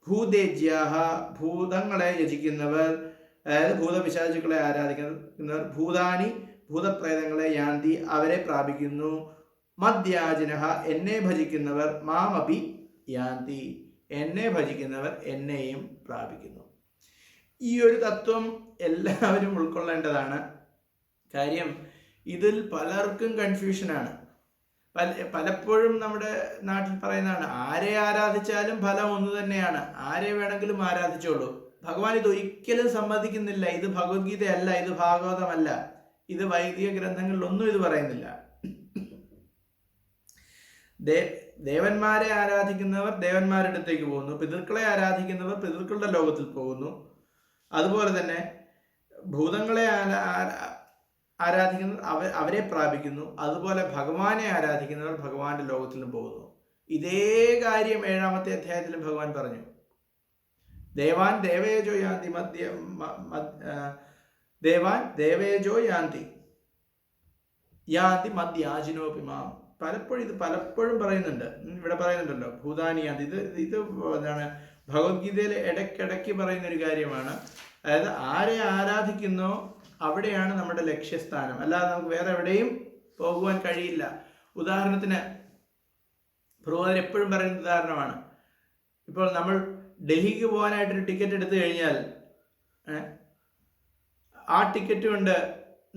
ഭൂതേജ്യാഃ, ഭൂതങ്ങളെ യജിക്കുന്നവർ, അതായത് ഭൂതപിശാചുക്കളെ ആരാധിക്കുന്നവർ, ഭൂതാനി, ഭൂതപ്രേതങ്ങളെ യാന്തി, അവരെ പ്രാപിക്കുന്നു. മദ്യാജിനഃ, എന്നെ ഭജിക്കുന്നവർ, മാമപി യാന്തി, എന്നെ ഭജിക്കുന്നവർ എന്നെയും പ്രാപിക്കുന്നു. ഈ ഒരു തത്വം എല്ലാവരും ഉൾക്കൊള്ളേണ്ടതാണ്. കാര്യം ഇതിൽ പലർക്കും കൺഫ്യൂഷനാണ്. പലപ്പോഴും നമ്മുടെ നാട്ടിൽ പറയുന്നതാണ്, ആരെ ആരാധിച്ചാലും ഫലം ഒന്ന് തന്നെയാണ്, ആരെ വേണമെങ്കിലും ആരാധിച്ചോളൂ. ഭഗവാൻ ഇതൊരിക്കലും സമ്മതിക്കുന്നില്ല. ഇത് ഭഗവത്ഗീതയല്ല, ഇത് ഭാഗവതമല്ല, ഇത് വൈദിക ഗ്രന്ഥങ്ങളിലൊന്നും ഇത് പറയുന്നില്ല. ദേവന്മാരെ ആരാധിക്കുന്നവർ ദേവന്മാരുടെ അടുത്തേക്ക് പോകുന്നു, പിതൃക്കളെ ആരാധിക്കുന്നവർ പിതൃക്കളുടെ ലോകത്തിൽ പോകുന്നു. അതുപോലെ തന്നെ ഭൂതങ്ങളെ ആരാധിക്കുന്നവർ അവരെ പ്രാപിക്കുന്നു. അതുപോലെ ഭഗവാനെ ആരാധിക്കുന്നവർ ഭഗവാന്റെ ലോകത്തിലും പോകുന്നു. ഇതേ കാര്യം 7-ാമത്തെ അധ്യായത്തിലും ഭഗവാൻ പറഞ്ഞു. ദേവാൻ ദേവേജോ യാന്തി ദേവാൻ ദേവേജോ യാന്തി യാന്തി മദ്യാജിനോപി മാം. പലപ്പോഴും പറയുന്നുണ്ട്. ഇവിടെ പറയുന്നുണ്ടല്ലോ ഭൂതാനി യാന്തി. ഇത് എന്താണ് ഭഗവത്ഗീതയിൽ ഇടയ്ക്കിടയ്ക്ക് പറയുന്ന ഒരു കാര്യമാണ്. അതായത് ആരെ ആരാധിക്കുന്നോ അവിടെയാണ് നമ്മുടെ ലക്ഷ്യസ്ഥാനം, അല്ലാതെ നമുക്ക് വേറെ എവിടെയും പോകുവാൻ കഴിയില്ല. ഉദാഹരണത്തിന് ഭഗവാൻ എപ്പോഴും പറയുന്ന ഉദാഹരണമാണ്, ഇപ്പോൾ നമ്മൾ ഡൽഹിക്ക് പോകാനായിട്ടൊരു ടിക്കറ്റ് എടുത്തു കഴിഞ്ഞാൽ ആ ടിക്കറ്റ് കൊണ്ട്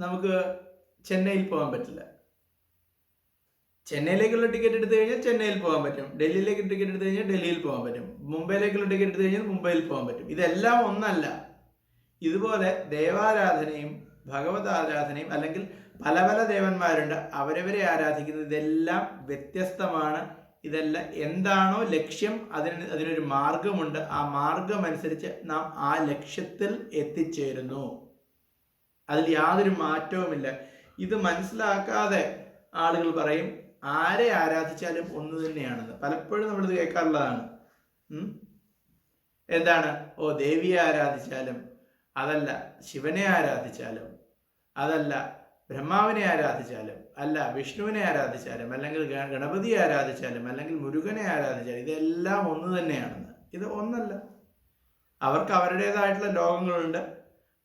നമുക്ക് ചെന്നൈയിൽ പോകാൻ പറ്റില്ല. ചെന്നൈയിലേക്കുള്ള ടിക്കറ്റ് എടുത്തു കഴിഞ്ഞാൽ ചെന്നൈയിൽ പോകാൻ പറ്റും, ഡൽഹിയിലേക്ക് ടിക്കറ്റ് എടുത്തു കഴിഞ്ഞാൽ ഡൽഹിയിൽ പോകാൻ പറ്റും, മുംബൈയിലേക്കുള്ള ടിക്കറ്റ് എടുത്തു കഴിഞ്ഞാൽ മുംബൈയിൽ പോകാൻ പറ്റും. ഇതെല്ലാം ഒന്നല്ല. ഇതുപോലെ ദേവാരാധനയും ഭഗവത് ആരാധനയും അല്ലെങ്കിൽ പല പല ദേവന്മാരുണ്ട്, അവരവരെ ആരാധിക്കുന്നത്, ഇതെല്ലാം വ്യത്യസ്തമാണ്. ഇതെല്ലാം എന്താണോ ലക്ഷ്യം അതിനൊരു മാർഗമുണ്ട്. ആ മാർഗം അനുസരിച്ച് നാം ആ ലക്ഷ്യത്തിൽ എത്തിച്ചേരുന്നു. അതിൽ യാതൊരു മാറ്റവുമില്ല. ഇത് മനസ്സിലാക്കാതെ ആളുകൾ പറയും ആരെ ആരാധിച്ചാലും ഒന്ന് തന്നെയാണെന്ന്. പലപ്പോഴും നമ്മളിത് കേൾക്കാറുള്ളതാണ്. ദേവിയെ ആരാധിച്ചാലും അതല്ല, ശിവനെ ആരാധിച്ചാലും അതല്ല, ബ്രഹ്മാവിനെ ആരാധിച്ചാലും അല്ല, വിഷ്ണുവിനെ ആരാധിച്ചാലും അല്ലെങ്കിൽ ഗണപതിയെ ആരാധിച്ചാലും അല്ലെങ്കിൽ മുരുകനെ ആരാധിച്ചാലും ഇതെല്ലാം ഒന്ന് തന്നെയാണെന്ന്. ഇത് ഒന്നല്ല. അവർക്ക് അവരുടേതായിട്ടുള്ള ലോകങ്ങളുണ്ട്.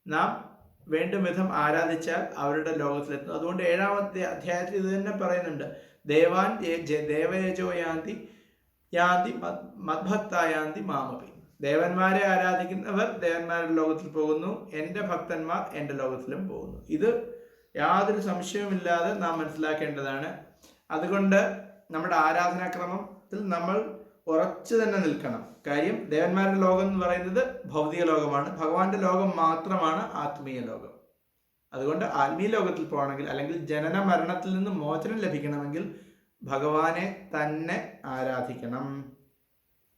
നാം വേണ്ടും വിധം ആരാധിച്ചാൽ അവരുടെ ലോകത്തിലെത്തും. അതുകൊണ്ട് 7-ാമത്തെ അധ്യായത്തിൽ ഇത് തന്നെ പറയുന്നുണ്ട്. ദേവാൻ ദേവയജോ യാന്തി യാന്തി മദ്ഭക്തായാന്തി മാമപി. ദേവന്മാരെ ആരാധിക്കുന്നവർ ദേവന്മാരുടെ ലോകത്തിൽ പോകുന്നു, എൻ്റെ ഭക്തന്മാർ എൻ്റെ ലോകത്തിലും പോകുന്നു. ഇത് യാതൊരു സംശയവുമില്ലാതെ നാം മനസ്സിലാക്കേണ്ടതാണ്. അതുകൊണ്ട് നമ്മുടെ ആരാധനാക്രമത്തിൽ നമ്മൾ ഉറച്ചു തന്നെ നിൽക്കണം. കാര്യം ദേവന്മാരുടെ ലോകം എന്ന് പറയുന്നത് ഭൗതിക ലോകമാണ്, ഭഗവാന്റെ ലോകം മാത്രമാണ് ആത്മീയ ലോകം. അതുകൊണ്ട് ആത്മീയ ലോകത്തിൽ പോകണമെങ്കിൽ, അല്ലെങ്കിൽ ജനന മരണത്തിൽ നിന്ന് മോചനം ലഭിക്കണമെങ്കിൽ ഭഗവാനെ തന്നെ ആരാധിക്കണം.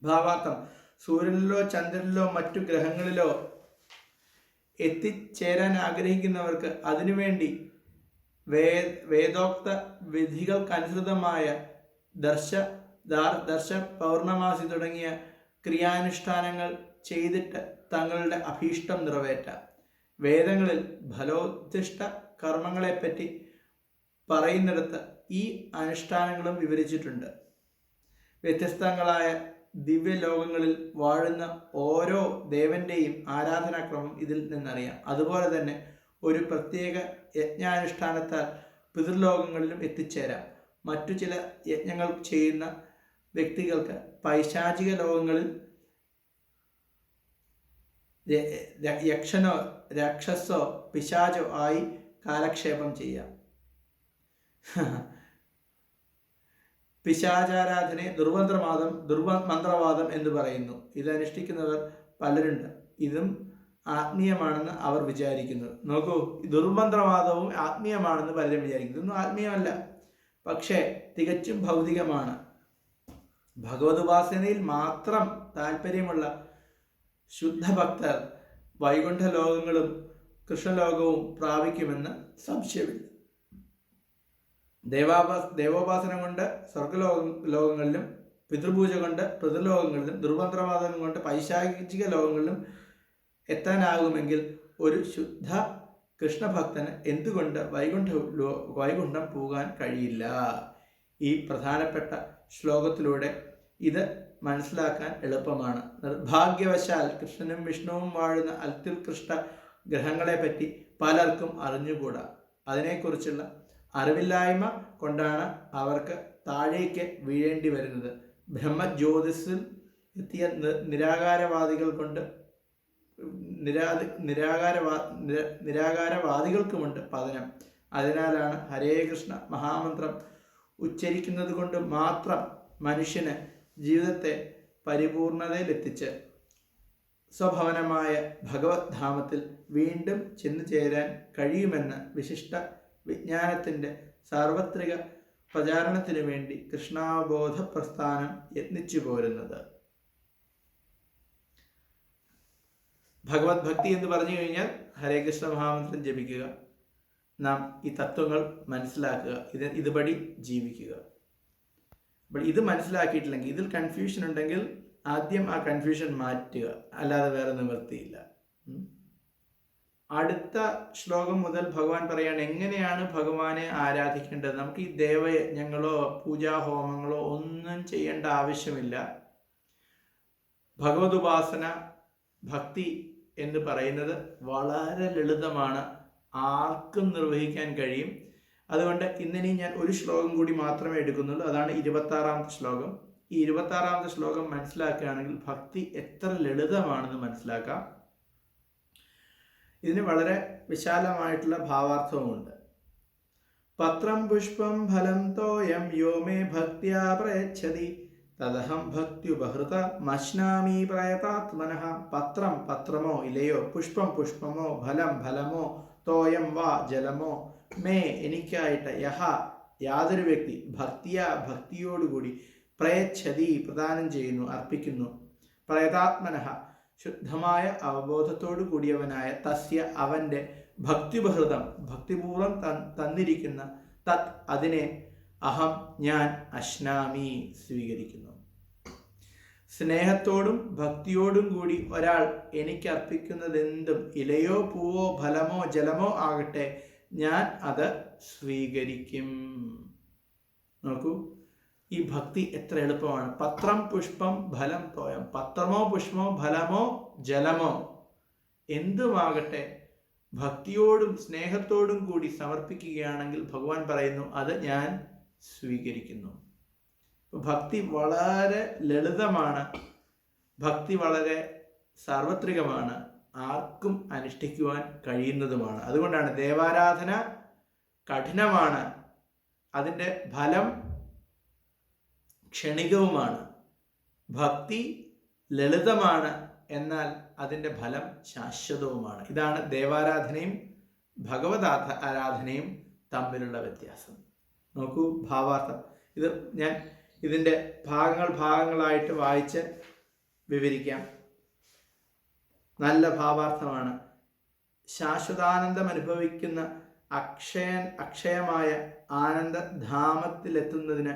ഭാവാർത്ഥം: സൂര്യനിലോ ചന്ദ്രനിലോ മറ്റു ഗ്രഹങ്ങളിലോ എത്തിച്ചേരാൻ ആഗ്രഹിക്കുന്നവർക്ക് അതിനുവേണ്ടി വേദോക്ത വിധികൾക്കനുസൃതമായ ദർശ പൗർണമാസി തുടങ്ങിയ ക്രിയാനുഷ്ഠാനങ്ങൾ ചെയ്തിട്ട് തങ്ങളുടെ അഭീഷ്ടം നിറവേറ്റാം. വേദങ്ങളിൽ ഫലോദ്ദിഷ്ട കർമ്മങ്ങളെപ്പറ്റി പറയുന്നിടത്ത് ഈ അനുഷ്ഠാനങ്ങളും വിവരിച്ചിട്ടുണ്ട്. വ്യത്യസ്തങ്ങളായ ദിവ്യലോകങ്ങളിൽ വാഴുന്ന ഓരോ ദേവന്റെയും ആരാധനാക്രമം ഇതിൽ നിന്നറിയാം. അതുപോലെ തന്നെ ഒരു പ്രത്യേക യജ്ഞാനുഷ്ഠാനത്താൽ പിതൃലോകങ്ങളിലും എത്തിച്ചേരാം. മറ്റു ചില യജ്ഞങ്ങൾ ചെയ്യുന്ന വ്യക്തികൾക്ക് പൈശാചിക ലോകങ്ങളിൽ യക്ഷനോ രാക്ഷസോ പിശാചോ ആയി കാലക്ഷേപം ചെയ്യാം. പിശാചാരാധനയെ ദുർമന്ത്രവാദം എന്ന് പറയുന്നു. ഇത് അനുഷ്ഠിക്കുന്നവർ പലരുണ്ട്. ഇതും ആത്മീയമാണെന്ന് അവർ വിചാരിക്കുന്നു. നോക്കൂ, ദുർമന്ത്രവാദവും ആത്മീയമാണെന്ന് പലരും വിചാരിക്കുന്നു. ഇതൊന്നും ആത്മീയമല്ല, പക്ഷേ തികച്ചും ഭൗതികമാണ്. ഭഗവതുപാസനയിൽ മാത്രം താല്പര്യമുള്ള ശുദ്ധഭക്തർ വൈകുണ്ഠ ലോകങ്ങളും കൃഷ്ണലോകവും പ്രാപിക്കുമെന്ന് സംശയമില്ല. ദേവോപാസന കൊണ്ട് സ്വർഗലോകങ്ങളിലും, പിതൃപൂജ കൊണ്ട് പിതൃലോകങ്ങളിലും, ദുർമന്ത്രവാദം കൊണ്ട് പൈശാചിക ലോകങ്ങളിലും എത്താനാകുമെങ്കിൽ ഒരു ശുദ്ധ കൃഷ്ണഭക്തന് എന്തുകൊണ്ട് വൈകുണ്ഠം പോകാൻ കഴിയില്ല? ഈ പ്രധാനപ്പെട്ട ശ്ലോകത്തിലൂടെ ഇത് മനസ്സിലാക്കാൻ എളുപ്പമാണ്. നിർഭാഗ്യവശാൽ കൃഷ്ണനും വിഷ്ണുവും വാഴുന്ന അത്യുത്കൃഷ്ട ഗ്രഹങ്ങളെപ്പറ്റി പലർക്കും അറിഞ്ഞുകൂടാ. അതിനെക്കുറിച്ചുള്ള അറിവില്ലായ്മ കൊണ്ടാണ് അവർക്ക് താഴേക്ക് വീഴേണ്ടി വരുന്നത്. ബ്രഹ്മജ്യോതിസിൽ എത്തിയ നിരാകാരവാദികൾക്കുമുണ്ട് പതനം. അതിനാലാണ് ഹരേ കൃഷ്ണ മഹാമന്ത്രം ഉച്ചരിക്കുന്നത് കൊണ്ട് മാത്രം മനുഷ്യന് ജീവിതത്തെ പരിപൂർണതയിലെത്തിച്ച് സ്വഭവനമായ ഭഗവത് ധാമത്തിൽ വീണ്ടും ചെന്നു ചേരാൻ കഴിയുമെന്ന് വിശിഷ്ട വിജ്ഞാനത്തിൻ്റെ സാർവത്രിക പ്രചാരണത്തിനു വേണ്ടി കൃഷ്ണാവബോധ പ്രസ്ഥാനം യത്നിച്ചു പോരുന്നത്. ഭഗവത് ഭക്തി എന്ന് പറഞ്ഞു കഴിഞ്ഞാൽ ഹരേ കൃഷ്ണ മഹാമന്ത്രം ജപിക്കുക, നാം ഈ തത്വങ്ങൾ മനസ്സിലാക്കുക, ഇതുപടി ജീവിക്കുക. അപ്പോൾ ഇത് മനസ്സിലാക്കിയിട്ടില്ലെങ്കിൽ, ഇതിൽ കൺഫ്യൂഷൻ ഉണ്ടെങ്കിൽ ആദ്യം ആ കൺഫ്യൂഷൻ മാറ്റുക, അല്ലാതെ വേറെ നിവൃത്തിയില്ല. അടുത്ത ശ്ലോകം മുതൽ ഭഗവാൻ പറയാണ് എങ്ങനെയാണ് ഭഗവാനെ ആരാധിക്കേണ്ടത്. നമുക്ക് ഈ ദേവയജ്ഞങ്ങളോ പൂജാഹോമങ്ങളോ ഒന്നും ചെയ്യേണ്ട ആവശ്യമില്ല. ഭഗവതുപാസന, ഭക്തി എന്ന് പറയുന്നത് വളരെ ലളിതമാണ്, ആർക്കും നിർവഹിക്കാൻ കഴിയും. അതുകൊണ്ട് ഇന്നിനി ഞാൻ ഒരു ശ്ലോകം കൂടി മാത്രമേ എടുക്കുന്നുള്ളൂ. അതാണ് 26ാമത്തെ ശ്ലോകം. ഈ 26ാമത്തെ ശ്ലോകം മനസ്സിലാക്കുകയാണെങ്കിൽ ഭക്തി എത്ര ലളിതമാണെന്ന് മനസ്സിലാക്കാം. ഇതിന് വളരെ വിശാലമായിട്ടുള്ള ഭാവാർത്ഥവുമുണ്ട്. പത്രം പുഷ്പം ഫലം തോയം യോ മേ ഭക്ത്യാ പ്രയച്ഛതി തദഹം ഭക്ത്യുപഹൃത മശ്നാമി പ്രയതാത്മനഃ. പത്രം പത്രമോ ഇലയോ, പുഷ്പം പുഷ്പമോ, ഫലം ഫലമോ, തോയം വാ ജലമോ, മേ എനിക്കായിട്ട്, യഹ യാതൊരു വ്യക്തി, ഭക്തിയാ ഭക്തിയോടുകൂടി, പ്രയച്ഛതി പ്രദാനം ചെയ്യുന്നു, അർപ്പിക്കുന്നു, പ്രയതാത്മനഃ ശുദ്ധമായ അവബോധത്തോടു കൂടിയവനായ, തസ്യ അവൻ്റെ, ഭക്തിബഹൃതം ഭക്തിപൂർവം തന്നിരിക്കുന്ന, തത് അതിനെ, അഹം ഞാൻ, അശ്നാമി സ്വീകരിക്കുന്നു. സ്നേഹത്തോടും ഭക്തിയോടും കൂടി ഒരാൾ എനിക്ക് അർപ്പിക്കുന്നതെന്തും, ഇലയോ പൂവോ ഫലമോ ജലമോ ആകട്ടെ, ഞാൻ അത് സ്വീകരിക്കും. നോക്കൂ, ഈ ഭക്തി എത്ര എളുപ്പമാണ്. പത്രം പുഷ്പം ഫലം തോയം. പത്രമോ പുഷ്പമോ ഫലമോ ജലമോ എന്തുമാകട്ടെ, ഭക്തിയോടും സ്നേഹത്തോടും കൂടി സമർപ്പിക്കുകയാണെങ്കിൽ ഭഗവാൻ പറയുന്നു അത് ഞാൻ സ്വീകരിക്കുന്നു. ഭക്തി വളരെ ലളിതമാണ്, ഭക്തി വളരെ സാർവത്രികമാണ്, ആർക്കും അനുഷ്ഠിക്കുവാൻ കഴിയുന്നതുമാണ്. അതുകൊണ്ടാണ് ദേവാരാധന കഠിനമാണ്, അതിൻ്റെ ഫലം ക്ഷണികവുമാണ്. ഭക്തി ലളിതമാണ്, എന്നാൽ അതിൻ്റെ ഫലം ശാശ്വതവുമാണ്. ഇതാണ് ദേവാരാധനയും ഭഗവത് ആരാധനയും തമ്മിലുള്ള വ്യത്യാസം. നോക്കൂ ഭാവാർത്ഥം. ഇത് ഞാൻ ഇതിൻ്റെ ഭാഗങ്ങളായിട്ട് വായിച്ച് വിവരിക്കാം. നല്ല ഭാവാർത്ഥമാണ്. ശാശ്വതാനന്ദം അനുഭവിക്കുന്ന അക്ഷയമായ ആനന്ദധാമത്തിലെത്തുന്നതിന്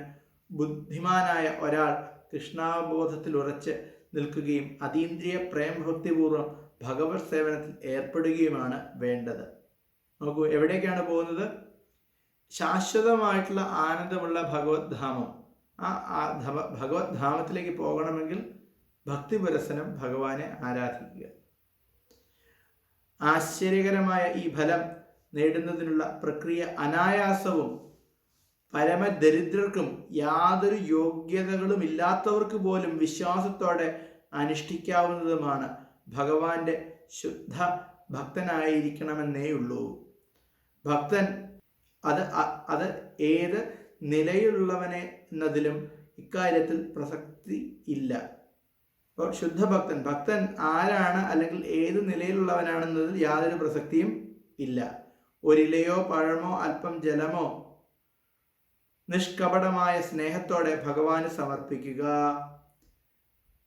ബുദ്ധിമാനായ ഒരാൾ കൃഷ്ണാവബോധത്തിൽ ഉറച്ച് നിൽക്കുകയും അതീന്ദ്രിയ പ്രേമഭക്തിപൂർവ്വം ഭഗവത് സേവനത്തിൽ ഏർപ്പെടുകയുമാണ് വേണ്ടത്. നോക്കൂ, എവിടേക്കാണ് പോകുന്നത്? ശാശ്വതമായിട്ടുള്ള ആനന്ദമുള്ള ഭഗവത് ധാമം. ആ ഭഗവത് ധാമത്തിലേക്ക് പോകണമെങ്കിൽ ഭക്തിപുരസനം ഭഗവാനെ ആരാധിക്കുക. ആശ്ചര്യകരമായ ഈ ഫലം നേടുന്നതിനുള്ള പ്രക്രിയ അനായാസവും പരമദരിദ്രർക്കും യാതൊരു യോഗ്യതകളും ഇല്ലാത്തവർക്ക് പോലും വിശ്വാസത്തോടെ അനുഷ്ഠിക്കാവുന്നതുമാണ്. ഭഗവാന്റെ ശുദ്ധ ഭക്തനായിരിക്കണമെന്നേയുള്ളൂ. ഭക്തൻ അത് ഏത് നിലയിലുള്ളവനെ എന്നതിലും ഇക്കാര്യത്തിൽ പ്രസക്തി ഇല്ല. അപ്പോൾ ഭക്തൻ ആരാണ് അല്ലെങ്കിൽ ഏത് നിലയിലുള്ളവനാണെന്നതിൽ യാതൊരു പ്രസക്തിയും ഇല്ല. ഒരിലയോ പഴമോ അല്പം ജലമോ നിഷ്കപടമായ സ്നേഹത്തോടെ ഭഗവാന് സമർപ്പിക്കുക.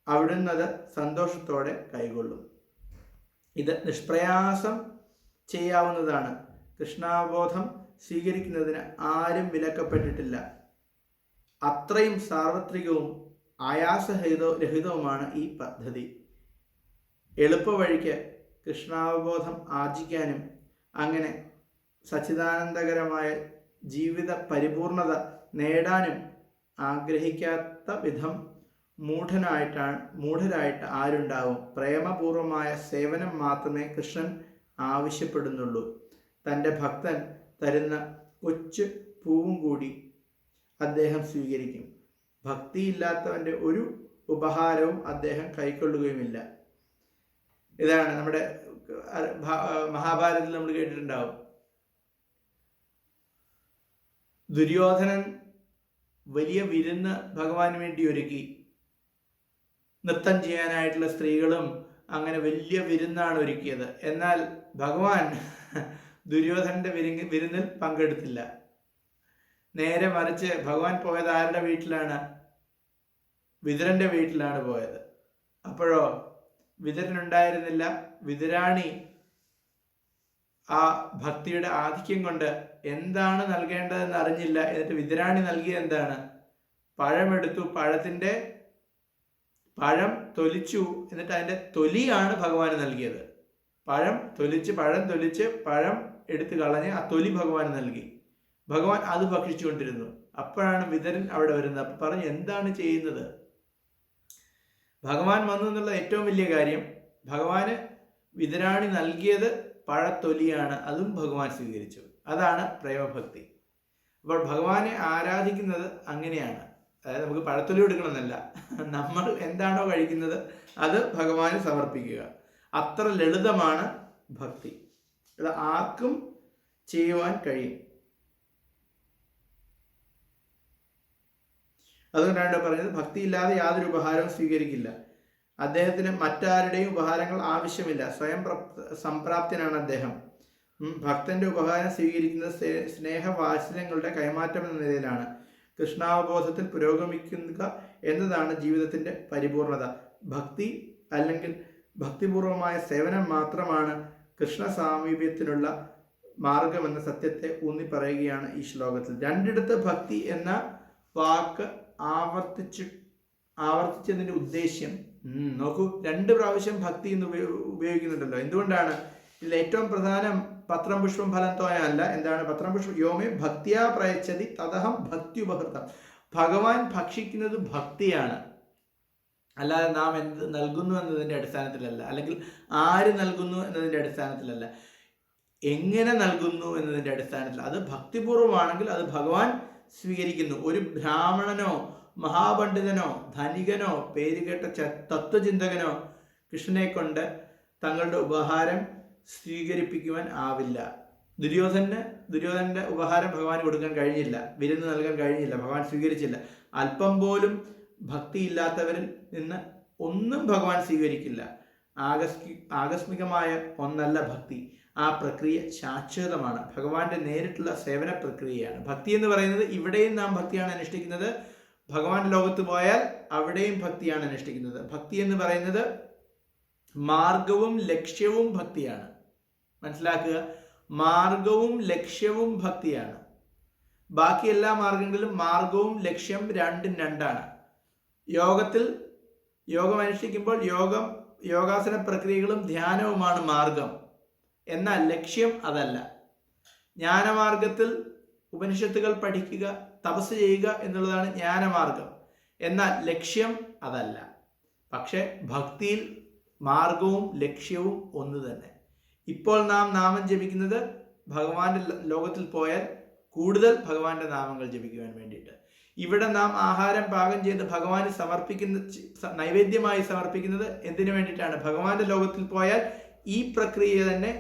അവിടുന്ന് അത് സന്തോഷത്തോടെ കൈകൊള്ളും. ഇത് നിഷ്പ്രയാസം ചെയ്യാവുന്നതാണ്. കൃഷ്ണാവബോധം സ്വീകരിക്കുന്നതിന് ആരും വിലക്കപ്പെട്ടിട്ടില്ല. അത്രയും സാർവത്രികവും ആയാസരഹിതവുമാണ് ഈ പദ്ധതി. എളുപ്പവഴിക്ക് കൃഷ്ണാവബോധം ആർജിക്കാനും അങ്ങനെ സച്ചിദാനന്ദകരമായ ജീവിത പരിപൂർണത നേടാനും ആഗ്രഹിക്കാത്ത വിധം മൂഢരായിട്ട് ആരുണ്ടാവും? പ്രേമപൂർവമായ സേവനം മാത്രമേ കൃഷ്ണൻ ആവശ്യപ്പെടുന്നുള്ളൂ. തൻ്റെ ഭക്തൻ തരുന്ന കൊച്ചു പൂവും കൂടി അദ്ദേഹം സ്വീകരിക്കും. ഭക്തിയില്ലാത്തവൻ്റെ ഒരു ഉപഹാരവും അദ്ദേഹം കൈക്കൊള്ളുകയുമില്ല. ഇതാണ് നമ്മുടെ മഹാഭാരതത്തിൽ നമ്മൾ കേട്ടിട്ടുണ്ടാവും. ദുര്യോധനൻ വലിയ വിരുന്ന് ഭഗവാന് വേണ്ടി ഒരുക്കി. നൃത്തം ചെയ്യാനായിട്ടുള്ള സ്ത്രീകളും അങ്ങനെ വലിയ വിരുന്നാണ് ഒരുക്കിയത്. എന്നാൽ ഭഗവാൻ ദുര്യോധനന്റെ വിരുന്നിൽ പങ്കെടുത്തില്ല. നേരെ മറിച്ച് ഭഗവാൻ പോയത് ആരുടെ വീട്ടിലാണ്? വിതുരന്റെ വീട്ടിലാണ് പോയത്. അപ്പോഴോ വിതുരനുണ്ടായിരുന്നില്ല. വിതുരാണി ആ ഭക്തിയുടെ ആധിക്യം കൊണ്ട് എന്താണ് നൽകേണ്ടതെന്ന് അറിഞ്ഞില്ല. എന്നിട്ട് വിതുരാണി നൽകിയത് എന്താണ്? പഴമെടുത്തു. പഴം തൊലിച്ചു. എന്നിട്ട് അതിൻ്റെ തൊലിയാണ് ഭഗവാന് നൽകിയത്. പഴം തൊലിച്ച് പഴം എടുത്ത് കളഞ്ഞ് ആ തൊലി ഭഗവാന് നൽകി. ഭഗവാൻ അത് ഭക്ഷിച്ചുകൊണ്ടിരുന്നു. അപ്പോഴാണ് വിതുരൻ അവിടെ വരുന്നത്. അപ്പം പറഞ്ഞു, എന്താണ് ചെയ്യുന്നത്? ഭഗവാൻ വന്നു എന്നുള്ള ഏറ്റവും വലിയ കാര്യം. ഭഗവാന് വിതുരാണി നൽകിയത് പഴത്തൊലിയാണ്. അതും ഭഗവാൻ സ്വീകരിച്ചു. അതാണ് പ്രേമഭക്തി. അപ്പോൾ ഭഗവാനെ ആരാധിക്കുന്നത് അങ്ങനെയാണ്. അതായത് നമുക്ക് പഴത്തൊലി കൊടുക്കണമെന്നല്ല, നമ്മൾ എന്താണോ കഴിക്കുന്നത് അത് ഭഗവാന് സമർപ്പിക്കുക. അത്ര ലളിതമാണ് ഭക്തി. അത് ആർക്കും ചെയ്യുവാൻ കഴിയും. അതുകൊണ്ടാണ് പറഞ്ഞത്, ഭക്തിയില്ലാതെ യാതൊരു ഉപഹാരവും സ്വീകരിക്കില്ല. അദ്ദേഹത്തിന് മറ്റാരുടെയും ഉപഹാരങ്ങൾ ആവശ്യമില്ല. സ്വയം സംപ്രാപ്തനാണ് അദ്ദേഹം. ഭക്തന്റെ ഉപഹാരം സ്വീകരിക്കുന്നത് സ്നേഹവാത്സല്യങ്ങളുടെ കൈമാറ്റം എന്ന നിലയിലാണ്. കൃഷ്ണാവബോധത്തിൽ പുരോഗമിക്കുക എന്നതാണ് ജീവിതത്തിന്റെ പരിപൂർണത. ഭക്തി അല്ലെങ്കിൽ ഭക്തിപൂർവമായ സേവനം മാത്രമാണ് കൃഷ്ണ സാമീപ്യത്തിനുള്ള മാർഗമെന്ന സത്യത്തെ ഊന്നി പറയുകയാണ് ഈ ശ്ലോകത്തിൽ. രണ്ടിടത്ത് ഭക്തി എന്ന വാക്ക് ആവർത്തിച്ചതിൻ്റെ ഉദ്ദേശ്യം നോക്കൂ. 2 പ്രാവശ്യം ഭക്തി എന്ന് ഉപയോഗിക്കുന്നുണ്ടല്ലോ. എന്തുകൊണ്ടാണ്? ഇതിൽ ഏറ്റവും പ്രധാനം പത്രം പുഷ്പം ഫലം തോന്നല്ല. എന്താണ് പത്രം പുഷ്പം? യോമേ ഭക്തിയാ പ്രയച്ഛതി തദഹം ഭക്ത്യുപഹൃതം. ഭഗവാൻ ഭക്ഷിക്കുന്നത് ഭക്തിയാണ്, അല്ലാതെ നാം എന്ത് നൽകുന്നു എന്നതിൻ്റെ അടിസ്ഥാനത്തിലല്ല, അല്ലെങ്കിൽ ആര് നൽകുന്നു എന്നതിൻ്റെ അടിസ്ഥാനത്തിലല്ല, എങ്ങനെ നൽകുന്നു എന്നതിൻ്റെ അടിസ്ഥാനത്തിൽ. അത് ഭക്തിപൂർവമാണെങ്കിൽ അത് ഭഗവാൻ സ്വീകരിക്കുന്നു. ഒരു ബ്രാഹ്മണനോ മഹാപണ്ഡിതനോ ധനികനോ പേരുകേട്ട തത്വചിന്തകനോ കൃഷ്ണനെ കൊണ്ട് തങ്ങളുടെ ഉപഹാരം സ്വീകരിപ്പിക്കുവാൻ ആവില്ല. ദുര്യോധനന്റെ ഉപഹാരം ഭഗവാൻ കൊടുക്കാൻ കഴിഞ്ഞില്ല, വിരുന്ന് നൽകാൻ കഴിഞ്ഞില്ല, ഭഗവാൻ സ്വീകരിച്ചില്ല. അല്പം പോലും ഭക്തിയില്ലാത്തവരിൽ നിന്ന് ഒന്നും ഭഗവാൻ സ്വീകരിക്കില്ല. ആകസ്മികമായ ഒന്നല്ല ഭക്തി. ആ പ്രക്രിയ ശാശ്വതമാണ്. ഭഗവാന്റെ നേരിട്ടുള്ള സേവന പ്രക്രിയയാണ്. ഭക്തി എന്ന് പറയുന്നത് ഇവിടെയും നാം ഭക്തിയാണ് അനുഷ്ഠിക്കുന്നത്, ഭഗവാന്റെ ലോകത്ത് പോയാൽ അവിടെയും ഭക്തിയാണ് അനുഷ്ഠിക്കുന്നത്. ഭക്തി എന്ന് പറയുന്നത് മാർഗവും ലക്ഷ്യവും ഭക്തിയാണ്. മനസ്സിലാക്കുക, മാർഗവും ലക്ഷ്യവും ഭക്തിയാണ്. ബാക്കി എല്ലാ മാർഗങ്ങളിലും മാർഗവും ലക്ഷ്യം രണ്ടും രണ്ടാണ്. യോഗം അനുഷ്ഠിക്കുമ്പോൾ യോഗാസന പ്രക്രിയകളും ധ്യാനവുമാണ് മാർഗം. എന്നാൽ ലക്ഷ്യം അതല്ല. ജ്ഞാനമാർഗത്തിൽ ഉപനിഷത്തുകൾ പഠിക്കുക, തപസ് ചെയ്യുക എന്നുള്ളതാണ് ജ്ഞാനമാർഗം. എന്നാൽ ലക്ഷ്യം അതല്ല. പക്ഷെ ഭക്തിയിൽ മാർഗവും ലക്ഷ്യവും ഒന്ന് തന്നെ. ഇപ്പോൾ നാം നാമം ജപിക്കുന്നത് ഭഗവാന്റെ ലോകത്തിൽ പോയാൽ കൂടുതൽ ഭഗവാന്റെ നാമങ്ങൾ ജപിക്കുവാൻ വേണ്ടിയിട്ട്. ഇവിടെ നാം ആഹാരം പാകം ചെയ്ത് ഭഗവാന് നൈവേദ്യമായി സമർപ്പിക്കുന്നത് എന്തിനു വേണ്ടിയിട്ടാണ്? ഭഗവാന്റെ ലോകത്തിൽ പോയാൽ ഈ പ്രക്രിയ തന്നെ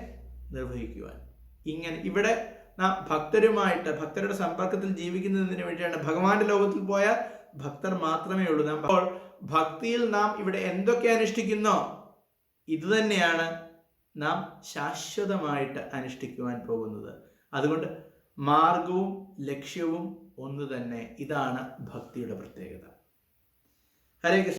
നിർവഹിക്കുവാൻ. ഇങ്ങനെ ഇവിടെ നാം ഭക്തരുടെ സമ്പർക്കത്തിൽ ജീവിക്കുന്നതിന് വേണ്ടിയാണ്. ഭഗവാന്റെ ലോകത്തിൽ പോയാൽ ഭക്തർ മാത്രമേ ഉള്ളൂ. അപ്പോൾ ഭക്തിയിൽ നാം ഇവിടെ എന്തൊക്കെ അനുഷ്ഠിക്കുന്നോ ഇതുതന്നെയാണ് നാം ശാശ്വതമായിട്ട് അനുഷ്ഠിക്കുവാൻ പോകുന്നത്. അതുകൊണ്ട് മാർഗവും ലക്ഷ്യവും ഒന്ന് തന്നെ. ഇതാണ് ഭക്തിയുടെ പ്രത്യേകത. ഹരേ കൃഷ്ണ.